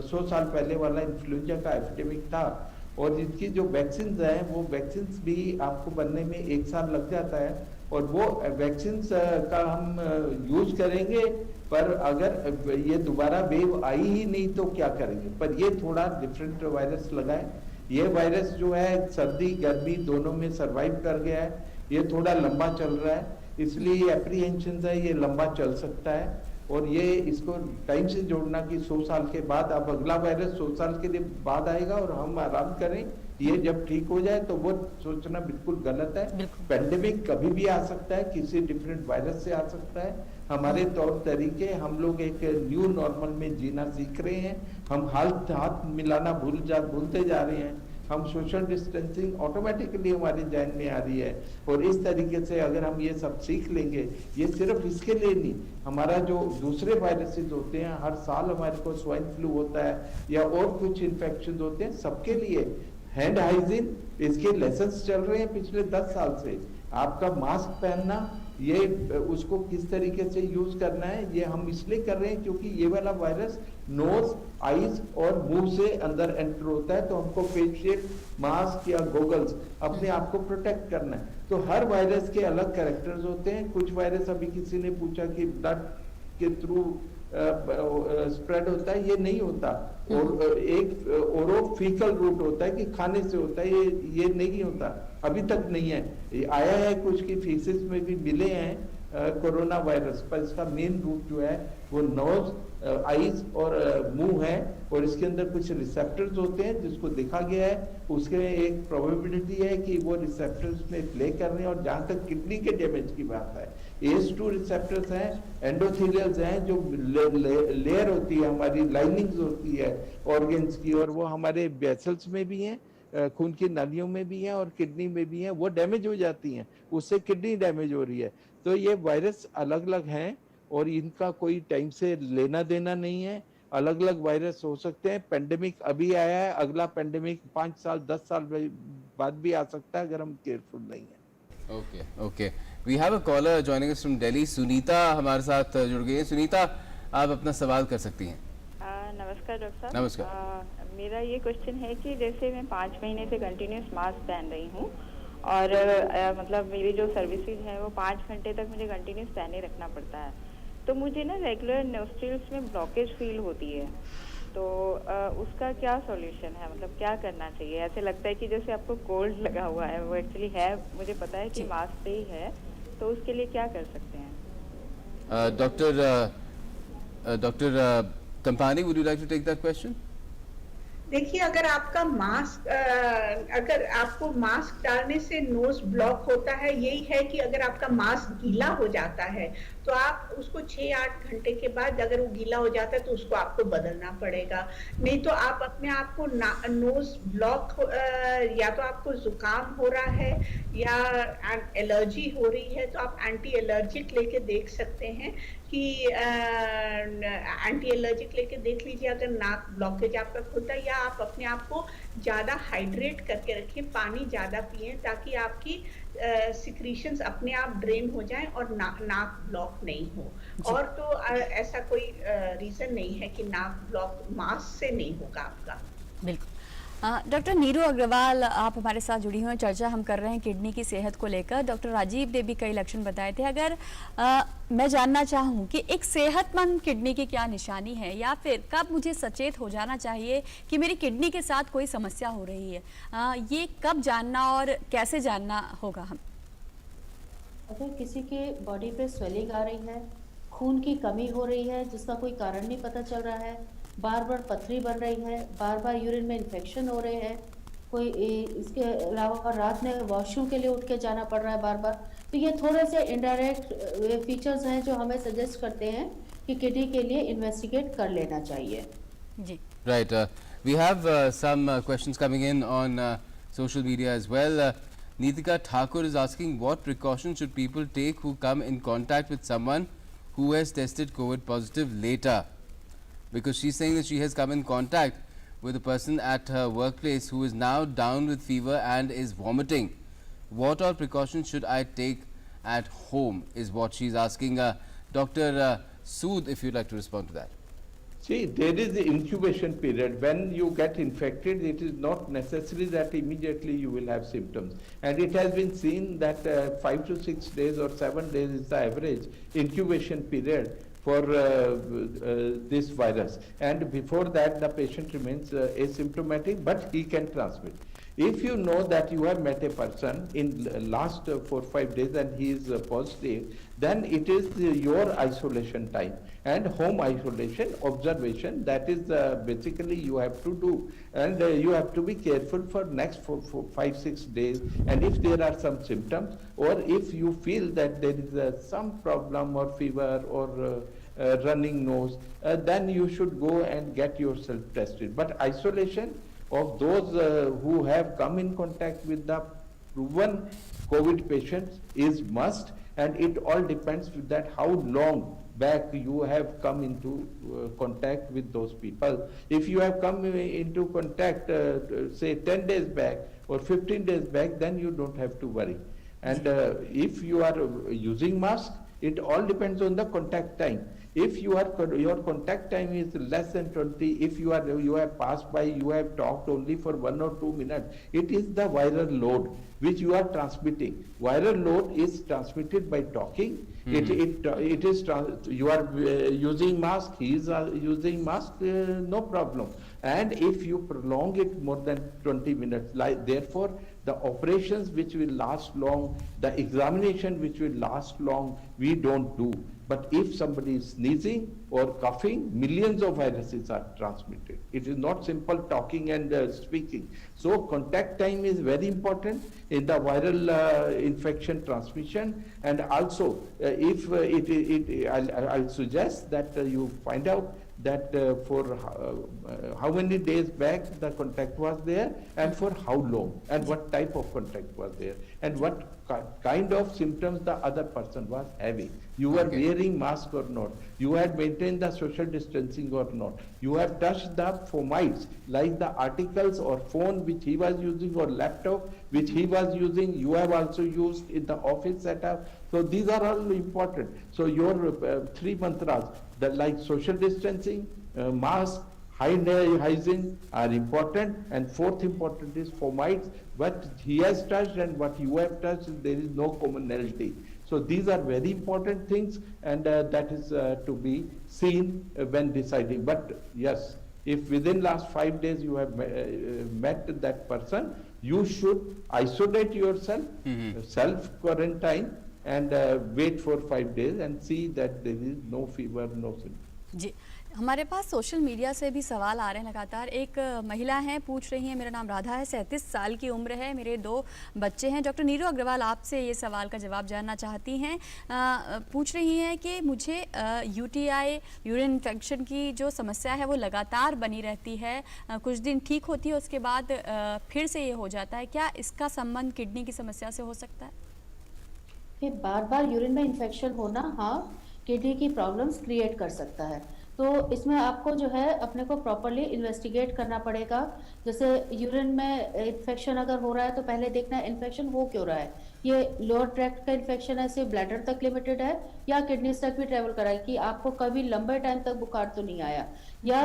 100 साल पहले वाला इन्फ्लुएंजा का एपिडेमिक था। और इसकी जो वैक्सीन हैं वो वैक्सीन भी आपको बनने में 1 साल लग जाता है, और वो वैक्सीन का हम यूज करेंगे, पर अगर ये दोबारा वेव आई ही नहीं तो क्या करेंगे। पर ये थोड़ा डिफरेंट वायरस लगा है। ये वायरस जो है सर्दी गर्मी दोनों में सरवाइव कर गया है, ये थोड़ा लंबा चल रहा है, इसलिए एप्रीहेंशन है ये लंबा चल सकता है। और ये इसको टाइम से जोड़ना कि 100 साल के बाद, अब अगला वायरस 100 साल के लिए बाद आएगा और हम आराम करें, ये जब ठीक हो जाए तो वो सोचना बिल्कुल गलत है। पेंडेमिक कभी भी आ सकता है, किसी डिफरेंट वायरस से आ सकता है। हमारे तौर तरीके, हम लोग एक न्यू नॉर्मल में जीना सीख रहे हैं। हम हाथ मिलाना भूलते जा रहे हैं। हम सोशल डिस्टेंसिंग ऑटोमेटिकली हमारे जहन में आ रही है, और इस तरीके से अगर हम ये सब सीख लेंगे, ये सिर्फ इसके लिए नहीं, हमारा जो दूसरे वायरसेस होते हैं, हर साल हमारे को स्वाइन फ्लू होता है या और कुछ इन्फेक्शन होते हैं, सबके लिए हैंड हाइजीन, इसके लेसन्स चल रहे हैं पिछले 10 साल से। आपका मास्क पहनना, ये उसको किस तरीके से यूज करना है, ये हम इसलिए कर रहे हैं क्योंकि ये वाला वायरस नोज, आईज और मुंह से अंदर एंटर होता है, तो हमको फेस शील्ड, मास्क या गॉगल्स अपने आप को प्रोटेक्ट करना है। तो हर वायरस के अलग कैरेक्टर्स होते हैं। कुछ वायरस, अभी किसी ने पूछा कि ब्लड के थ्रू स्प्रेड होता है, ये नहीं होता। और एक ओरोफिकल रूट होता है कि खाने से होता है, ये नहीं होता, अभी तक नहीं है। ये आया है, कुछ की फीसिस में भी मिले हैं कोरोना वायरस, पर इसका मेन रूट जो है वो नोज, आईज और मुंह है, और इसके अंदर कुछ रिसेप्टर्स होते हैं जिसको देखा गया है, उसके एक प्रोबेबिलिटी है कि वो रिसेप्टर्स में प्ले कर रहे हैं। और जहाँ तक किडनी के डैमेज की बात है, ACE2 रिसेप्टर्स हैं, एंडोथेलियल्स हैं, जो लेयर होती है हमारी, लाइनिंग्स होती है ऑर्गन्स की, और वो हमारे वेसल्स में भी हैं, खून की नालियों में भी हैं और किडनी में भी हैं, वो डैमेज हो जाती हैं, उससे किडनी डैमेज हो रही है। तो ये वायरस अलग अलग हैं और इनका कोई टाइम से लेना देना नहीं है। अलग अलग वायरस हो सकते हैं। पेंडेमिक अभी आया है, अगला पेंडेमिक 5 साल 10 साल बाद भी आ सकता है अगर हम केयरफुल नहीं है। Okay, we have a caller joining us from Delhi. Sunita हमारे साथ जुड़ गई है। सुनीता, आप अपना सवाल कर सकती हैं। नमस्कार डॉक्टर साहब। नमस्कार। मेरा ये क्वेश्चन है कि जैसे मैं 5 महीने से कंटिन्यूस मास्क पहन रही हूँ और मतलब मेरी जो सर्विसेज है वो 5 घंटे तक मुझे कंटिन्यूस पहने रखना पड़ता है, तो मुझे ना रेगुलर नोस्ट्रिल्स में ब्लॉकेज फील होती है, तो उसका क्या सॉल्यूशन है, मतलब क्या करना चाहिए? ऐसे लगता है कि जैसे आपको कोल्ड लगा हुआ है, वो एक्चुअली है, मुझे पता है कि मास्क से ही है, तो उसके लिए क्या कर सकते हैं? Doctor Kampani, would you like to take that question? देखिए, अगर आपका मास्क अगर आपको मास्क डालने से नोज ब्लॉक होता है, यही है कि अगर आपका मास्क गीला हो जाता है तो आप उसको 6-8 घंटे के बाद, अगर वो गीला हो जाता है तो उसको आपको बदलना पड़ेगा। नहीं तो आप अपने आप को नोज ब्लॉक या तो आपको जुकाम हो रहा है या एलर्जी हो रही है, तो आप एंटी एलर्जिक लेके देख सकते हैं कि एंटी एलर्जिक लेके देख लीजिए अगर नाक ब्लॉकेज आपका खुलता है, या आप अपने आप को ज्यादा हाइड्रेट करके रखें, पानी ज्यादा पिएं ताकि आपकी सिक्रीशंस अपने आप ड्रेन हो जाएं और नाक ब्लॉक नहीं हो। और तो ऐसा कोई रीजन नहीं है कि नाक ब्लॉक मास्क से नहीं होगा आपका। बिल्कुल। डॉक्टर नीरू अग्रवाल आप हमारे साथ जुड़ी हुई हैं। चर्चा हम कर रहे हैं किडनी की सेहत को लेकर। डॉक्टर राजीव ने भी कई लक्षण बताए थे। अगर मैं जानना चाहूँ कि एक सेहतमंद किडनी की क्या निशानी है, या फिर कब मुझे सचेत हो जाना चाहिए कि मेरी किडनी के साथ कोई समस्या हो रही है, ये कब जानना और कैसे जानना होगा? हम अगर किसी के बॉडी पे स्वेलिंग आ रही है, खून की कमी हो रही है जिसका कोई कारण नहीं पता चल रहा है, बार बार पथरी बन रही है, बार बार यूरिन में इन्फेक्शन हो रहे हैं, कोई इसके अलावा रात में वॉशरूम के लिए उठ के जाना पड़ रहा है बार बार, तो ये थोड़े से इनडायरेक्ट फीचर्स हैं जो हमें सजेस्ट करते हैं कि किडनी के लिए इन्वेस्टिगेट कर लेना चाहिए। जी, right. We have some questions coming in on social media as well. Neetika Thakur is asking, what precautions should people take who come in contact with someone who has tested COVID positive later? Because she's saying that she has come in contact with a person at her workplace who is now down with fever and is vomiting. What all precautions should I take at home is what she's asking. Dr. Sood, if you'd like to respond to that. See, there is the incubation period. When you get infected, it is not necessary that immediately you will have symptoms. And it has been seen that 5 to 6 days or 7 days is the average incubation period for this virus. And before that, the patient remains asymptomatic, but he can transmit. If you know that you have met a person in last 4 or 5 days and he is positive, then it is your isolation time and home isolation observation. That is basically you have to do, and you have to be careful for next 5-6 days. And if there are some symptoms, or if you feel that there is some problem or fever or running nose, then you should go and get yourself tested. But isolation of those who have come in contact with the proven COVID patients is must, and it all depends with that how long back you have come into contact with those people. If you have come into contact say 10 days back or 15 days back, then you don't have to worry. And if you are using mask, it all depends on the contact time. If you are, your contact time is less than 20, if you have passed by, you have talked only for 1 or 2 minutes, it is the viral load which you are transmitting. Viral load is transmitted by talking. You are using mask, he is using mask, no problem. And if you prolong it more than 20 minutes, therefore the operations which will last long, the examination which will last long, we don't do. But if somebody is sneezing or coughing, millions of viruses are transmitted. It is not simple talking and speaking. So contact time is very important in the viral infection transmission. And also, if I'll suggest that you find out that for how many days back the contact was there, and for how long, and what type of contact was there, and what kind of symptoms the other person was having. You were wearing mask or not, you had maintained the social distancing or not, you have touched the fomites like the articles or phone which he was using or laptop which he was using, you have also used in the office setup. So these are all important. So your three mantras, that like social distancing, mask, hygiene are important, and fourth important is fomites. What he has touched and what you have touched, there is no commonality. So these are very important things, and that is to be seen when deciding. But yes, if within last 5 days you have met that person, you should isolate yourself, self-quarantine, and wait for 5 days and see that there is no fever, no symptom. जी, हमारे पास social media से भी सवाल आ रहे हैं लगातार। एक महिला हैं, पूछ रही हैं, मेरा नाम राधा है, 37 साल की उम्र है, मेरे 2 बच्चे हैं। डॉक्टर नीरू अग्रवाल आपसे ये सवाल का जवाब जानना चाहती हैं। पूछ रही हैं कि मुझे यूटीआई, यूरिन इन्फेक्शन की जो समस्या है वो लगातार बनी रहती है, कुछ दिन ठीक होती है, उसके बाद फिर से ये हो जाता है। क्या इसका संबंध किडनी की समस्या से हो सकता है? कि बार बार यूरिन में इन्फेक्शन होना, हाँ, किडनी की प्रॉब्लम्स क्रिएट कर सकता है। तो इसमें आपको जो है अपने को प्रॉपरली इन्वेस्टिगेट करना पड़ेगा। जैसे यूरिन में इन्फेक्शन अगर हो रहा है तो पहले देखना है इन्फेक्शन हो क्यों रहा है। ये लोअर ट्रैक्ट का इन्फेक्शन है, सिर्फ ब्लैडर तक लिमिटेड है, या किडनीज तक भी ट्रेवल करा है, कि आपको कभी लंबे टाइम तक बुखार तो नहीं आया, या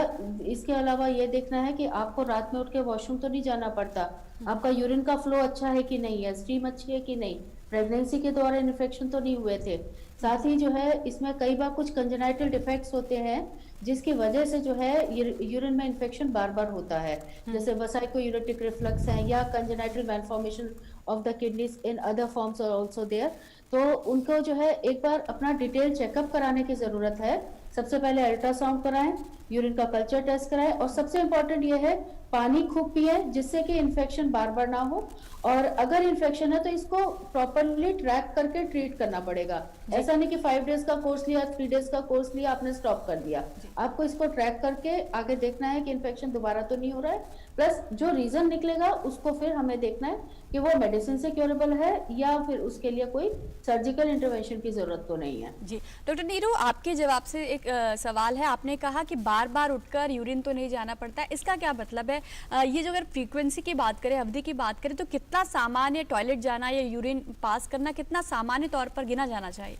इसके अलावा ये देखना है कि आपको रात में उठ के वॉशरूम तो नहीं जाना पड़ता, आपका यूरिन का फ्लो अच्छा है कि नहीं है, स्ट्रीम अच्छी है कि नहीं, प्रेगनेंसी के दौरान इन्फेक्शन तो नहीं हुए थे। साथ ही जो है इसमें कई बार कुछ कंजेनाइटल डिफेक्ट्स होते हैं जिसकी वजह से जो है यूरिन में इन्फेक्शन बार बार होता है, जैसे वेसाइकोयूरेटिक रिफ्लक्स है या congenital malformation of the kidneys in other forms are also there. तो उनको जो है एक बार अपना डिटेल चेकअप कराने की जरूरत है। सबसे पहले अल्ट्रासाउंड कराएं, यूरिन का कल्चर टेस्ट कराएं, और सबसे इम्पोर्टेंट ये है पानी खूब पिए जिससे कि इन्फेक्शन बार बार ना हो। और अगर इन्फेक्शन है तो इसको प्रॉपरली ट्रैक करके ट्रीट करना पड़ेगा। ऐसा नहीं कि 5 डेज का कोर्स लिया, 3 डेज का कोर्स लिया, आपने स्टॉप कर दिया। आपको इसको ट्रैक करके आगे देखना है कि इन्फेक्शन दोबारा तो नहीं हो रहा है, प्लस जो रीजन निकलेगा उसको फिर हमें देखना है कि वो मेडिसिन से क्योरेबल है या फिर उसके लिए कोई सर्जिकल इंटरवेंशन की जरूरत तो नहीं है। जी डॉक्टर नीरू, आपके जवाब से एक सवाल है। आपने कहा कि बार बार उठकर यूरिन तो नहीं जाना पड़ता, इसका क्या मतलब है? ये जो अगर फ्रीक्वेंसी की बात करें, अवधि की बात करें, तो कितना सामान्य टॉयलेट जाना या यूरिन पास करना कितना सामान्य तौर पर गिना जाना चाहिए?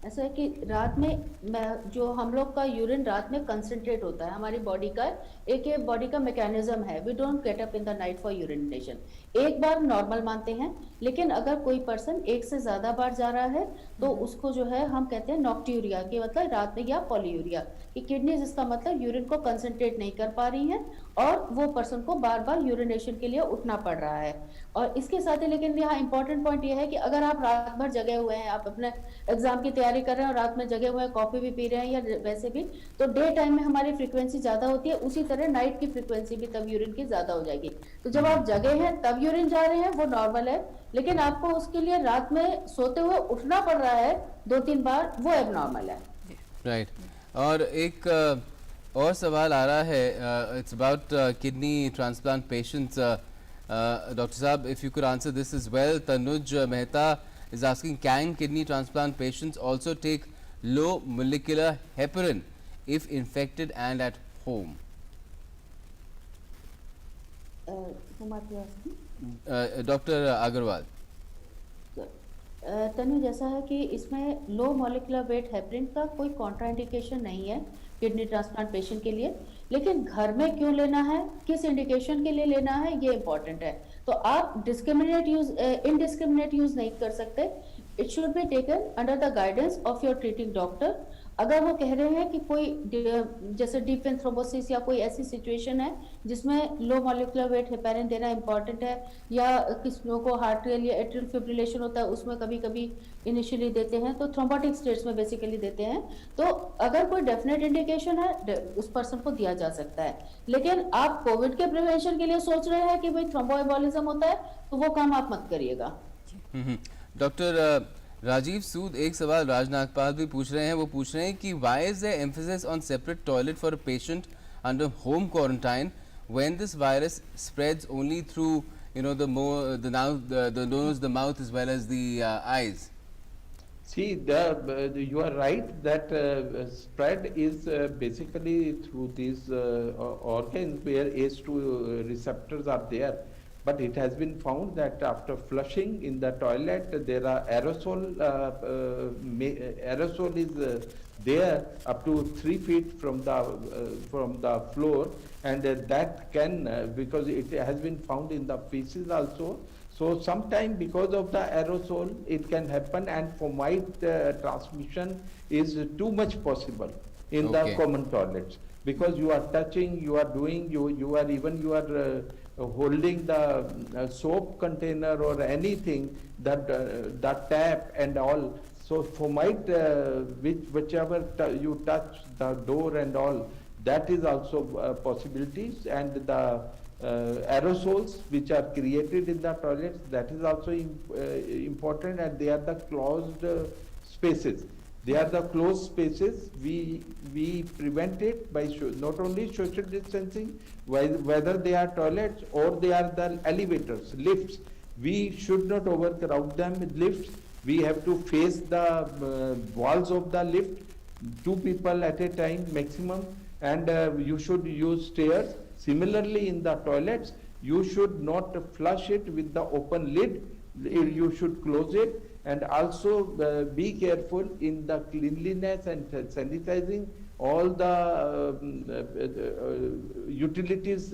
ऐसा है कि रात में जो हम लोग का यूरिन रात में कंसंट्रेट होता है, हमारी बॉडी का एक ये बॉडी का मैकेनिज्म है, we don't get up in the night for urination. एक बार नॉर्मल मानते हैं, लेकिन अगर कोई पर्सन एक से ज्यादा बार जा रहा है तो उसको जो है हम कहते हैं नॉक्ट्यूरिया, कि मतलब रात में, या पॉलीयूरिया, कि किडनी जिसका मतलब यूरिन को कंसंट्रेट नहीं कर पा रही हैं और वो पर्सन को बार बार यूरिनेशन के लिए उठना पड़ रहा है। और इसके साथ ही लेकिन यहाँ इंपॉर्टेंट पॉइंट ये है कि अगर आप रात भर जगे हुए हैं, आप अपने एग्जाम की तैयारी कर रहे हैं और रात में जगे हुए हैं, कॉफी भी पी रहे हैं या वैसे भी, तो डे टाइम में हमारी फ्रीक्वेंसी ज्यादा होती है, उसी तरह नाइट की फ्रीक्वेंसी भी तब यूरिन की ज्यादा हो जाएगी। तो जब आप जगे हैं तब यूरिन जा रहे हैं वो नॉर्मल है, लेकिन आपको उसके लिए रात में सोते हुए उठना पड़ रहा है 2-3 बार, वो एबनॉर्मल है। राइट। और एक और सवाल आ रहा है, it's about kidney transplant patients. Doctor साहब, if you could answer this as well. Tanuj Mehta is asking, can kidney transplant patients also take low molecular heparin if infected and at home? Dr. Agarwal. तनु, जैसा है कि इसमें low molecular weight heparin का कोई contraindication नहीं है kidney transplant patient के लिए, लेकिन घर में क्यों लेना है, किस इंडिकेशन के लिए लेना है, ये इंपॉर्टेंट है। तो आप इनडिस्क्रिमिनेट यूज नहीं कर सकते। It should be taken under the guidance of your treating doctor. अगर वो कह रहे हैं कि कोई जैसे डीप वेन थ्रोम्बोसिस या कोई ऐसी सिचुएशन है जिसमें लो मॉलिक्यूलर वेट हेपेरिन देना इंपॉर्टेंट है, या किस लोगों को हार्ट फेल या एट्रियल फिब्रिलेशन होता है उसमें कभी कभी इनिशियली देते हैं, तो थ्रोम्बोटिक स्टेट्स में बेसिकली देते हैं, तो अगर कोई डेफिनेट इंडिकेशन है उस पर्सन को दिया जा सकता है। लेकिन आप कोविड के प्रिवेंशन के लिए सोच रहे हैं कि भाई थ्रोम्बोएम्बोलिज्म होता है, तो वो काम आप मत करिएगा। डॉक्टर राजीव सूद, एक सवाल राज नागपाल भी पूछ रहे हैं, वो पूछ रहे हैं कि why is there emphasis on separate toilet for a patient under home quarantine when this virus spreads only through the nose, the mouth as well as the eyes? See, you are right that spread is basically through these organs where ACE2 receptors are there. But it has been found that after flushing in the toilet, there are aerosol. Aerosol is there up to 3 feet from the floor, and that can because it has been found in the feces also. So sometime because of the aerosol, it can happen, and fomite transmission is too much possible in the common toilets, because you are touching, you are doing, you are holding the soap container or anything, that tap and all. So fomite, whichever you touch the door and all, that is also possibilities, and the aerosols which are created in the toilets, that is also important, and they are the closed spaces. They are the closed spaces. We prevent it by not only social distancing, whether they are toilets or they are the elevators, lifts. We should not overcrowd them with lifts. We have to face the walls of the lift, 2 people at a time maximum, and you should use stairs. Similarly, in the toilets, you should not flush it with the open lid. You should close it. And also be careful in the cleanliness and sanitizing all the utilities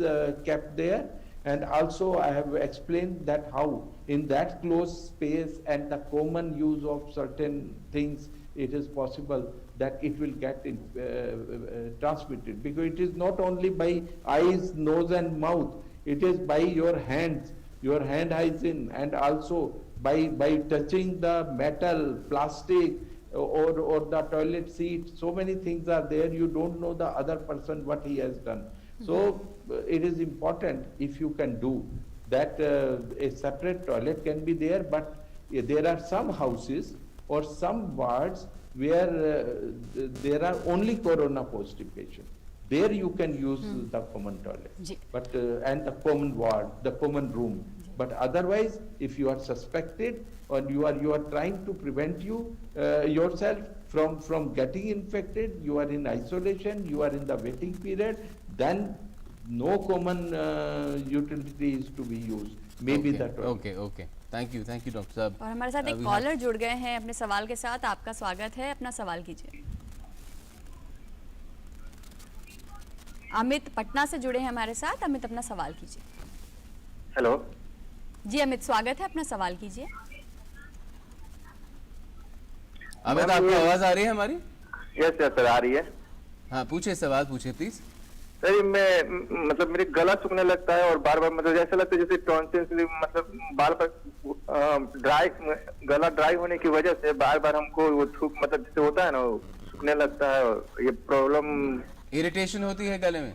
kept there. And also I have explained that how in that closed space and the common use of certain things, it is possible that it will get transmitted, because it is not only by eyes, nose and mouth, it is by your hands, your hand hygiene, and also by touching the metal, plastic, or the toilet seat. So many things are there, you don't know the other person what he has done. So it is important, if you can do that, a separate toilet can be there, but there are some houses or some wards where there are only corona positive patients. There you can use the common toilet, but and the common ward, the common room. But otherwise, if you are suspected or you are trying to prevent yourself from getting infected, you are in isolation, you are in the waiting period, then no common utility is to be used. Maybe that one. Okay. Thank you, doctor साहब। और हमारे साथ एक collar जुड़ गए हैं अपने सवाल के साथ। आपका स्वागत है, अपना सवाल कीजिए। अमित पटना से जुड़े हैं हमारे साथ। अमित, अपना सवाल कीजिए। हेलो जी अमित, स्वागत है, अपना सवाल कीजिए। अमित, आपको आवाज आ रही है हमारी? यस सर, आ रही है। हाँ, पूछे सवाल, पूछे प्लीज। सर, मैं मतलब मेरे गला सूखने लगता है और बार बार मतलब ऐसा लगता है जैसे टॉन्सिल, मतलब बार बार गला ड्राई होने की वजह से बार बार हमको वो मतलब जैसे होता है ना, वो सूखने लगता है, और ये प्रॉब्लम, इरिटेशन होती है गले में?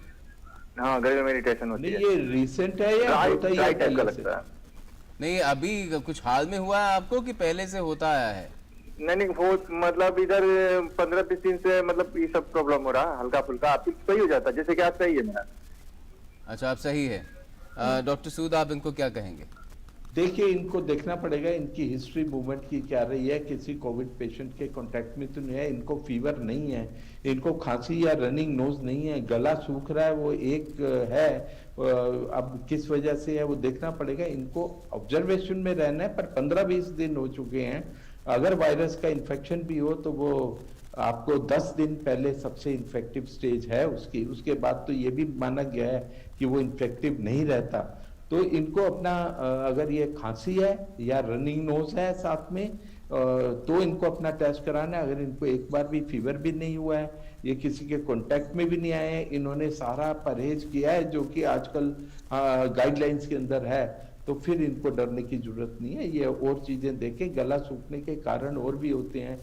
हाँ, गले में इरिटेशन होती है। ये रिसेंट है या होता ड्राई टाइप का लगता है? नहीं, अभी कुछ हाल में हुआ है आपको कि पहले से होता आया है? नहीं, वो मतलब इधर 15-20 दिन से मतलब ये सब प्रॉब्लम हो रहा है, हल्का फुल्का। आप सही हो जाता है, जैसे कि आप सही है मेरा। अच्छा, आप सही है। डॉक्टर सूद, आप इनको क्या कहेंगे? देखिए, इनको देखना पड़ेगा इनकी हिस्ट्री मूवमेंट की क्या रही है, किसी कोविड पेशेंट के कांटेक्ट में तो नहीं है, इनको फीवर नहीं है, इनको खांसी या रनिंग नोज नहीं है, गला सूख रहा है वो एक है, अब किस वजह से है वो देखना पड़ेगा। इनको ऑब्जर्वेशन में रहना है, पर 15-20 दिन हो चुके हैं। अगर वायरस का इन्फेक्शन भी हो तो वो आपको 10 दिन पहले सबसे इन्फेक्टिव स्टेज है उसके बाद तो ये भी माना गया है कि वो इन्फेक्टिव नहीं रहता। तो इनको अपना अगर ये खांसी है या रनिंग नोज है साथ में, तो इनको अपना टेस्ट कराना है। अगर इनको एक बार भी फीवर भी नहीं हुआ है, ये किसी के कांटेक्ट में भी नहीं आए हैं, इन्होंने सारा परहेज किया है जो कि आजकल गाइडलाइंस के अंदर है, तो फिर इनको डरने की जरूरत नहीं है। ये और चीजें देखें, गला सूखने के कारण और भी होते हैं,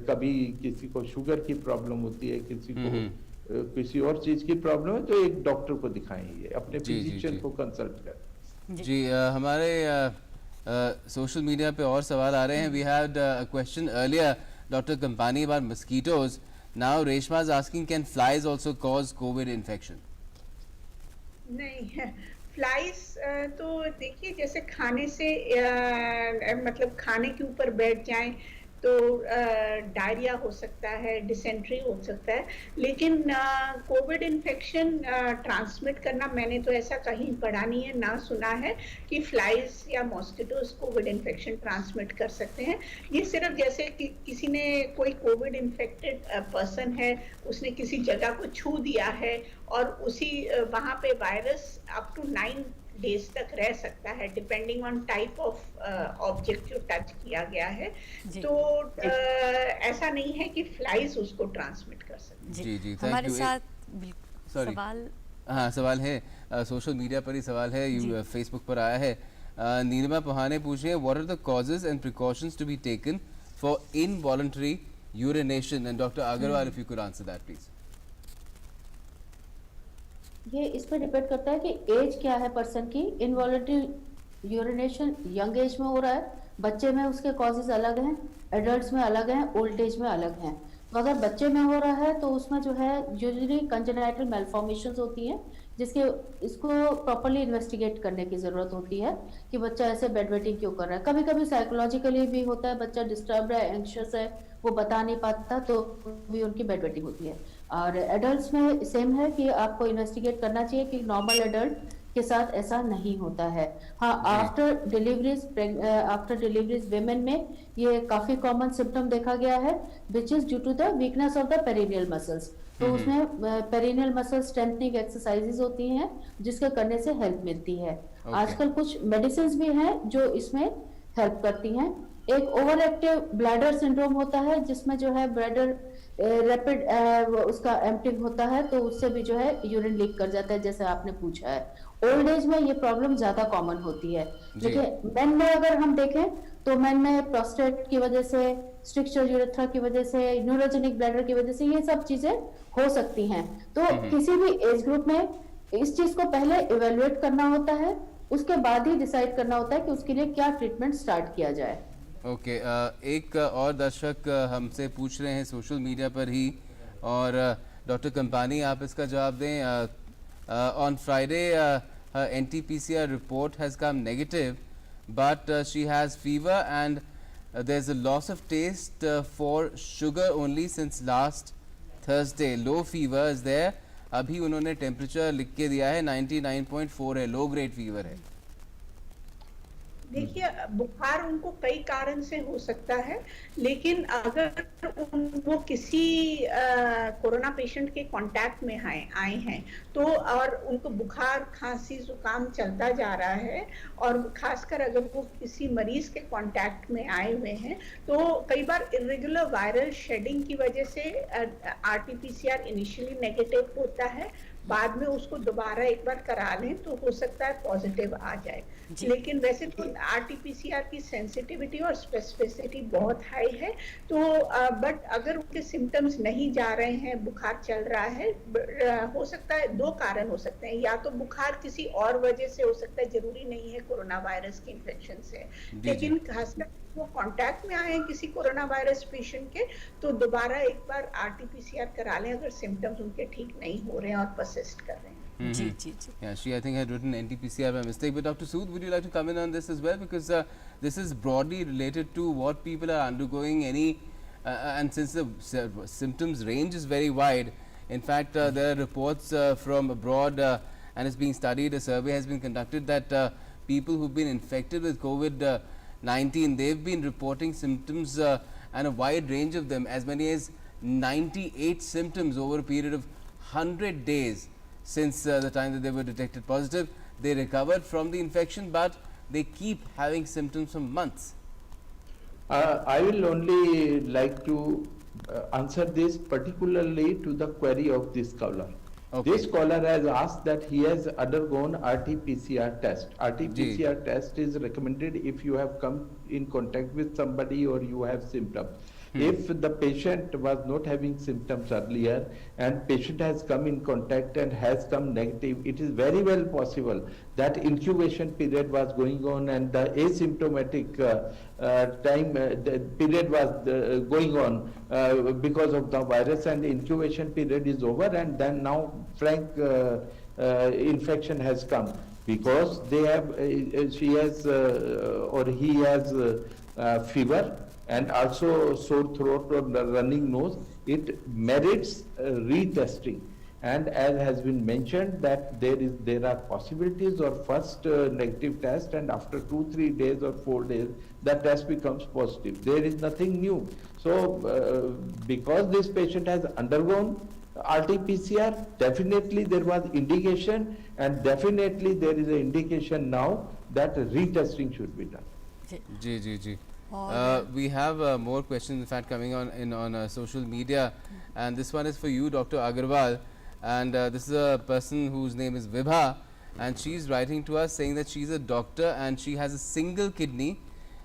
कभी किसी को शुगर की प्रॉब्लम होती है, किसी को किसी और चीज की प्रॉब्लम है, तो एक डॉक्टर को दिखाएं, ये अपने फिजिशियन को कंसल्ट करें। जी हमारे सोशल मीडिया पे और सवाल आ रहे हैं। We had a question earlier doctor Kampani about mosquitoes. Now Reshma is asking, can flies also cause covid infection? नहीं, फ्लाइज तो देखिए जैसे खाने से मतलब खाने के ऊपर बैठ जाएं तो डायरिया हो सकता है, डिसेंट्री हो सकता है, लेकिन कोविड इन्फेक्शन ट्रांसमिट करना मैंने तो ऐसा कहीं पढ़ा नहीं है, ना सुना है कि फ्लाइज या मॉस्किटोज कोविड इन्फेक्शन ट्रांसमिट कर सकते हैं। ये सिर्फ जैसे कि किसी ने कोई कोविड इन्फेक्टेड पर्सन है, उसने किसी जगह को छू दिया है और उसी वहाँ पे वायरस अप टू 9 डेज तक रह सकता है, depending on type of object जो टच किया गया है। तो ऐसा नहीं है कि फ्लाइज उसको ट्रांसमिट कर सकते। जी जी, हमारे साथ सॉरी सवाल, हाँ सवाल है, सोशल मीडिया पर ही सवाल है, फेसबुक पर आया है। नीलिमा पहाने पूछ रहे हैं, what are the causes and precautions to be taken for involuntary urination? And doctor Agarwal, if you could answer that please. ये इस पर डिपेंड करता है कि एज क्या है पर्सन की। इनवॉलंटरी यूरिनेशन यंग एज में हो रहा है, बच्चे में उसके कॉजेज अलग हैं, एडल्ट्स में अलग हैं, ओल्ड एज में अलग हैं। तो अगर बच्चे में हो रहा है तो उसमें जो है यूजुअली कंजेनाइटल मेलफॉर्मेशंस होती हैं, जिसके इसको प्रॉपर्ली इन्वेस्टिगेट करने की ज़रूरत होती है कि बच्चा ऐसे बेड वेटिंग क्यों कर रहा है। कभी कभी साइकोलॉजिकली भी होता है, बच्चा डिस्टर्ब है, एंग्शियस है, वो बता नहीं पाता, तो भी उनकी बेड वेटिंग होती है। और एडल्ट्स में सेम है कि आपको इन्वेस्टिगेट करना चाहिए कि नॉर्मल एडल्ट के साथ ऐसा नहीं होता है। हाँ, आफ्टर डिलीवरीज वेमेन में ये काफी कॉमन सिम्टम देखा गया है, which is due to the weakness of the perineal muscles. तो उसमें पेरिनियल मसल स्ट्रेंथनिंग एक्सरसाइजेज होती हैं जिसके करने से हेल्प मिलती है। आजकल कुछ मेडिसिन भी हैं जो इसमें हेल्प करती हैं। एक ओवर एक्टिव ब्लैडर सिंड्रोम होता है जिसमें जो है ब्लैडर रैपिड उसका एम्प्टिंग होता है, तो उससे भी जो है यूरिन लीक कर जाता है, जैसे आपने पूछा है। ओल्ड एज में ये प्रॉब्लम ज्यादा कॉमन होती है, लेकिन मेन में अगर हम देखें तो मेन में प्रोस्टेट की वजह से, स्ट्रिक्चर यूरेथ्रा की वजह से, न्यूरोजेनिक ब्लैडर की वजह से ये सब चीजें हो सकती हैं। तो किसी भी एज ग्रुप में इस चीज को पहले इवेलुएट करना होता है, उसके बाद ही डिसाइड करना होता है कि उसके लिए क्या ट्रीटमेंट स्टार्ट किया जाए। ओके, एक और दर्शक हमसे पूछ रहे हैं सोशल मीडिया पर ही, और डॉक्टर कंपानी आप इसका जवाब दें। On Friday NT-PCR report has come negative, but she has fever and there's a loss of taste for sugar only since last Thursday. Low fever is there. अभी उन्होंने temperature लिख के दिया है 99.4 है, लो ग्रेड फीवर है। देखिए, बुखार उनको कई कारण से हो सकता है, लेकिन अगर वो किसी कोरोना पेशेंट के कांटेक्ट में आए हैं तो, और उनको बुखार, खांसी, जुकाम चलता जा रहा है, और खासकर अगर वो किसी मरीज के कांटेक्ट में आए हुए हैं, तो कई बार इरेगुलर वायरल शेडिंग की वजह से RT-PCR इनिशियली नेगेटिव होता है, बाद में उसको दोबारा एक बार करा लें तो हो सकता है पॉजिटिव आ जाए। लेकिन वैसे तो RT-PCR की सेंसिटिविटी और स्पेसिफिसिटी बहुत हाई है, तो बट अगर उनके सिम्टम्स नहीं जा रहे हैं, बुखार चल रहा है, हो सकता है दो कारण हो सकते हैं, या तो बुखार किसी और वजह से हो सकता है, जरूरी नहीं है कोरोना वायरस के इन्फेक्शन से, लेकिन खासकर वो कांटेक्ट में आए हैं किसी कोरोना वायरस पेशेंट के, तो दोबारा एक बार RT-PCR करा लें अगर सिम्टम्स उनके ठीक नहीं हो रहे हैं और परसिस्ट कर रहे हैं। जी जी जी। Yeah, she I think had written NT-PCR by mistake. But Dr. Sood, would you like to come in on this as well, because this is broadly related to what people are undergoing. And since the symptoms range is very wide, in fact there are reports from abroad and it's being studied. A survey has been conducted that people who've been infected with COVID-19, they've been reporting symptoms and a wide range of them, as many as 98 symptoms over a period of 100 days. Since the time that they were detected positive, they recovered from the infection, but they keep having symptoms for months. I will only like to answer this particularly to the query of this caller. Okay. This caller has asked that he has undergone RT-PCR test. RT-PCR test is recommended if you have come in contact with somebody or you have symptoms. If the patient was not having symptoms earlier and patient has come in contact and has come negative, it is very well possible that incubation period was going on and the asymptomatic the period was going on because of the virus, and the incubation period is over, and then now frank infection has come because they have she has or he has fever and also sore throat or running nose. It merits retesting, and as has been mentioned that there are possibilities of first negative test, and after 2-3 days or 4 days the test becomes positive. There is nothing new. So because this patient has undergone RT-PCR, definitely there was indication, and definitely there is an indication now that retesting should be done. Ji. We have more questions in fact coming on social media, and this one is for you, Dr. Agarwal, and this is a person whose name is Vibha, and she's writing to us saying that she's a doctor and she has a single kidney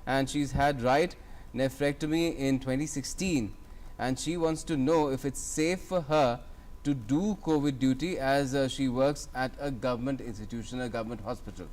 and she's had right nephrectomy in 2016, and she wants to know if it's safe for her to do COVID duty as she works at a government institution, a government hospital.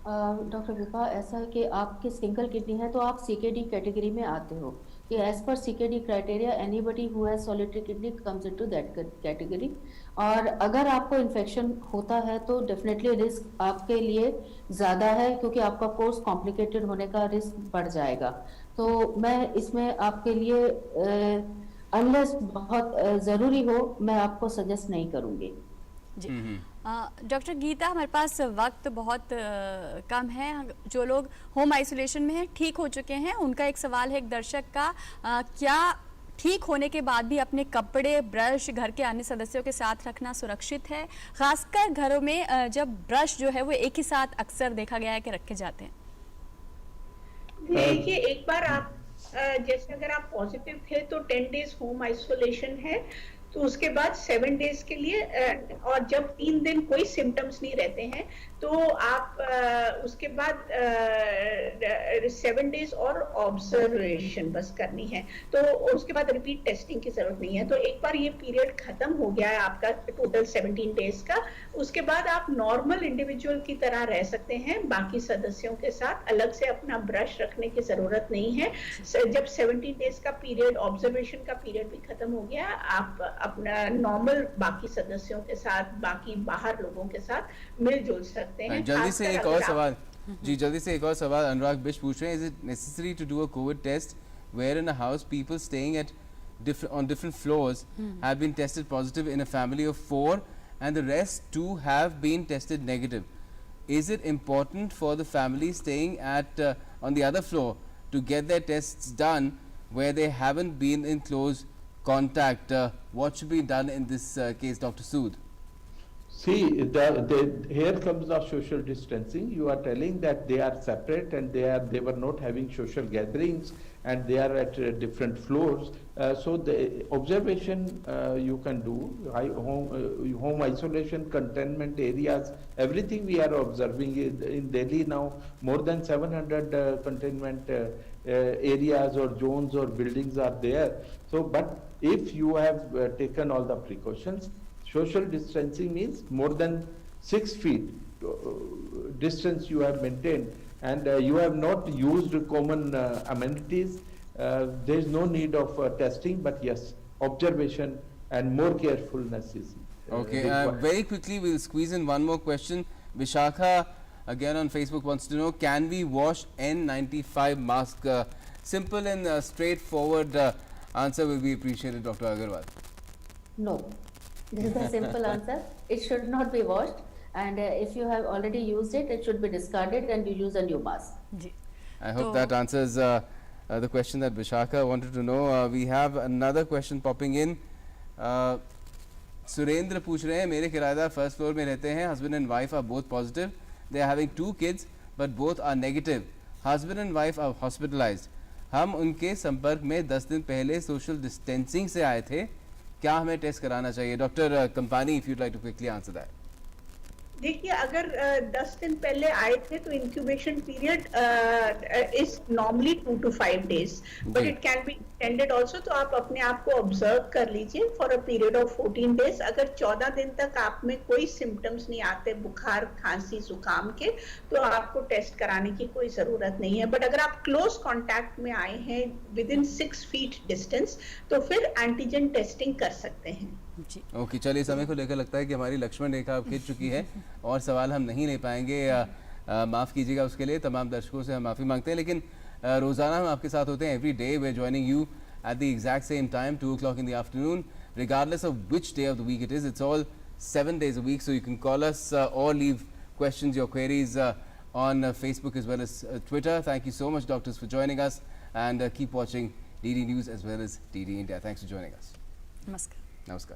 Doctor Vibha, ऐसा है कि आपकी single kidney है तो आप CKD category में आते हो कि as per CKD criteria anybody who has solitary kidney comes into that category, और अगर आपको इन्फेक्शन होता है तो डेफिनेटली रिस्क आपके लिए ज़्यादा है क्योंकि आपका कोर्स कॉम्प्लिकेटेड होने का रिस्क बढ़ जाएगा. तो मैं इसमें आपके लिए अनलेस बहुत ज़रूरी हो मैं आपको सजेस्ट नहीं करूँगी. जी डॉक्टर गीता, हमारे पास वक्त बहुत कम है. जो लोग होम आइसोलेशन में हैं, ठीक हो चुके हैं, उनका एक सवाल है एक दर्शक का, क्या ठीक होने के बाद भी अपने कपड़े, ब्रश घर के अन्य सदस्यों के साथ रखना सुरक्षित है, खासकर घरों में जब ब्रश जो है वो एक ही साथ अक्सर देखा गया है कि रखे जाते हैं? देखिए, एक बार आप जैसे अगर आप पॉजिटिव थे तो 10 डेज होम आइसोलेशन है, तो उसके बाद 7 डेज के लिए, और जब 3 दिन कोई सिम्टम्स नहीं रहते हैं तो आप उसके बाद 7 डेज और ऑब्जर्वेशन बस करनी है, तो उसके बाद रिपीट टेस्टिंग की जरूरत नहीं है. तो एक बार ये पीरियड खत्म हो गया है आपका टोटल 17 डेज का, उसके बाद आप नॉर्मल इंडिविजुअल की तरह रह सकते हैं. बाकी सदस्यों के साथ अलग से अपना ब्रश रखने की जरूरत नहीं है. जब 17 डेज का पीरियड, ऑब्जर्वेशन का पीरियड भी खत्म हो गया, आप अपना नॉर्मल बाकी सदस्यों के साथ, बाकी बाहर लोगों के साथ मिलजुल सकते हैं. जल्दी से एक और सवाल जी, जल्दी से एक और सवाल अनुराग बिश पूछ रहे हैं, is it necessary to do a covid test where in a house people staying at on different floors have been tested positive in a family of 4 and the rest 2 have been tested negative? Is it important for the family staying at on the other floor to get their tests done where they haven't been in close contact? What should be done in this case, Dr. Sood? See, here comes the social distancing. You are telling that they are separate and they were not having social gatherings and they are at different floors. So the observation you can do, home isolation, containment areas, everything we are observing in Delhi now. More than 700 containment areas or zones or buildings are there. So, but if you have taken all the precautions, social distancing means more than 6 feet distance you have maintained, and you have not used common amenities. There is no need of testing, but yes, observation and more carefulness is okay. Very quickly we'll squeeze in one more question. Vishakha again on Facebook wants to know, can we wash N95 mask? Simple and straightforward answer will be appreciated, Dr. Agarwal. No. This is the simple answer. It should not be washed, and if you have already used it, it should be discarded and you use a new mask. I hope that answers the question that Vishakha wanted to know. We have another question popping in. Surendra पूछ रहे हैं, मेरे किराएदार first floor में रहते हैं, husband and wife are both positive, they are having 2 kids but both are negative. Husband and wife are hospitalised, हम उनके संपर्क में 10 दिन पहले सोशल डिस्टेंसिंग से आए थे, क्या हमें टेस्ट कराना चाहिए? Doctor Kampani, if you'd like to quickly answer that. देखिए, अगर 10 दिन पहले आए थे तो incubation period is normally 2 to 5 days, but जी। It can be extended also. तो आप अपने आप को ऑब्जर्व कर लीजिए for a period of 14 days। अगर 14 दिन तक आप में कोई सिम्टम्स नहीं आते बुखार, खांसी, जुकाम के, तो आपको टेस्ट कराने की कोई जरूरत नहीं है। बट अगर आप क्लोज कॉन्टैक्ट में आए हैं विद इन 6 feet डिस्टेंस, तो फिर एंटीजन टेस्टिंग कर सकते हैं। जी ओके, चलिए, समय को लेकर लगता है कि हमारी लक्ष्मण रेखा अब खिंच चुकी है और सवाल हम नहीं ले पाएंगे। माफ़ कीजिएगा उसके लिए, तमाम दर्शकों से हम माफ़ी मांगते हैं, लेकिन रोज़ाना हम आपके साथ होते हैं। Every day we are joining you at the exact same time, 2 o'clock in the afternoon, regardless of which day of the week it is. It's all 7 days a week, so you can call us or leave questions, your queries on Facebook as well as Twitter. Thank you so much, doctors, for joining us, and keep watching DD News as well as DD India. Thanks for joining us. नमस्कार। Namaskar.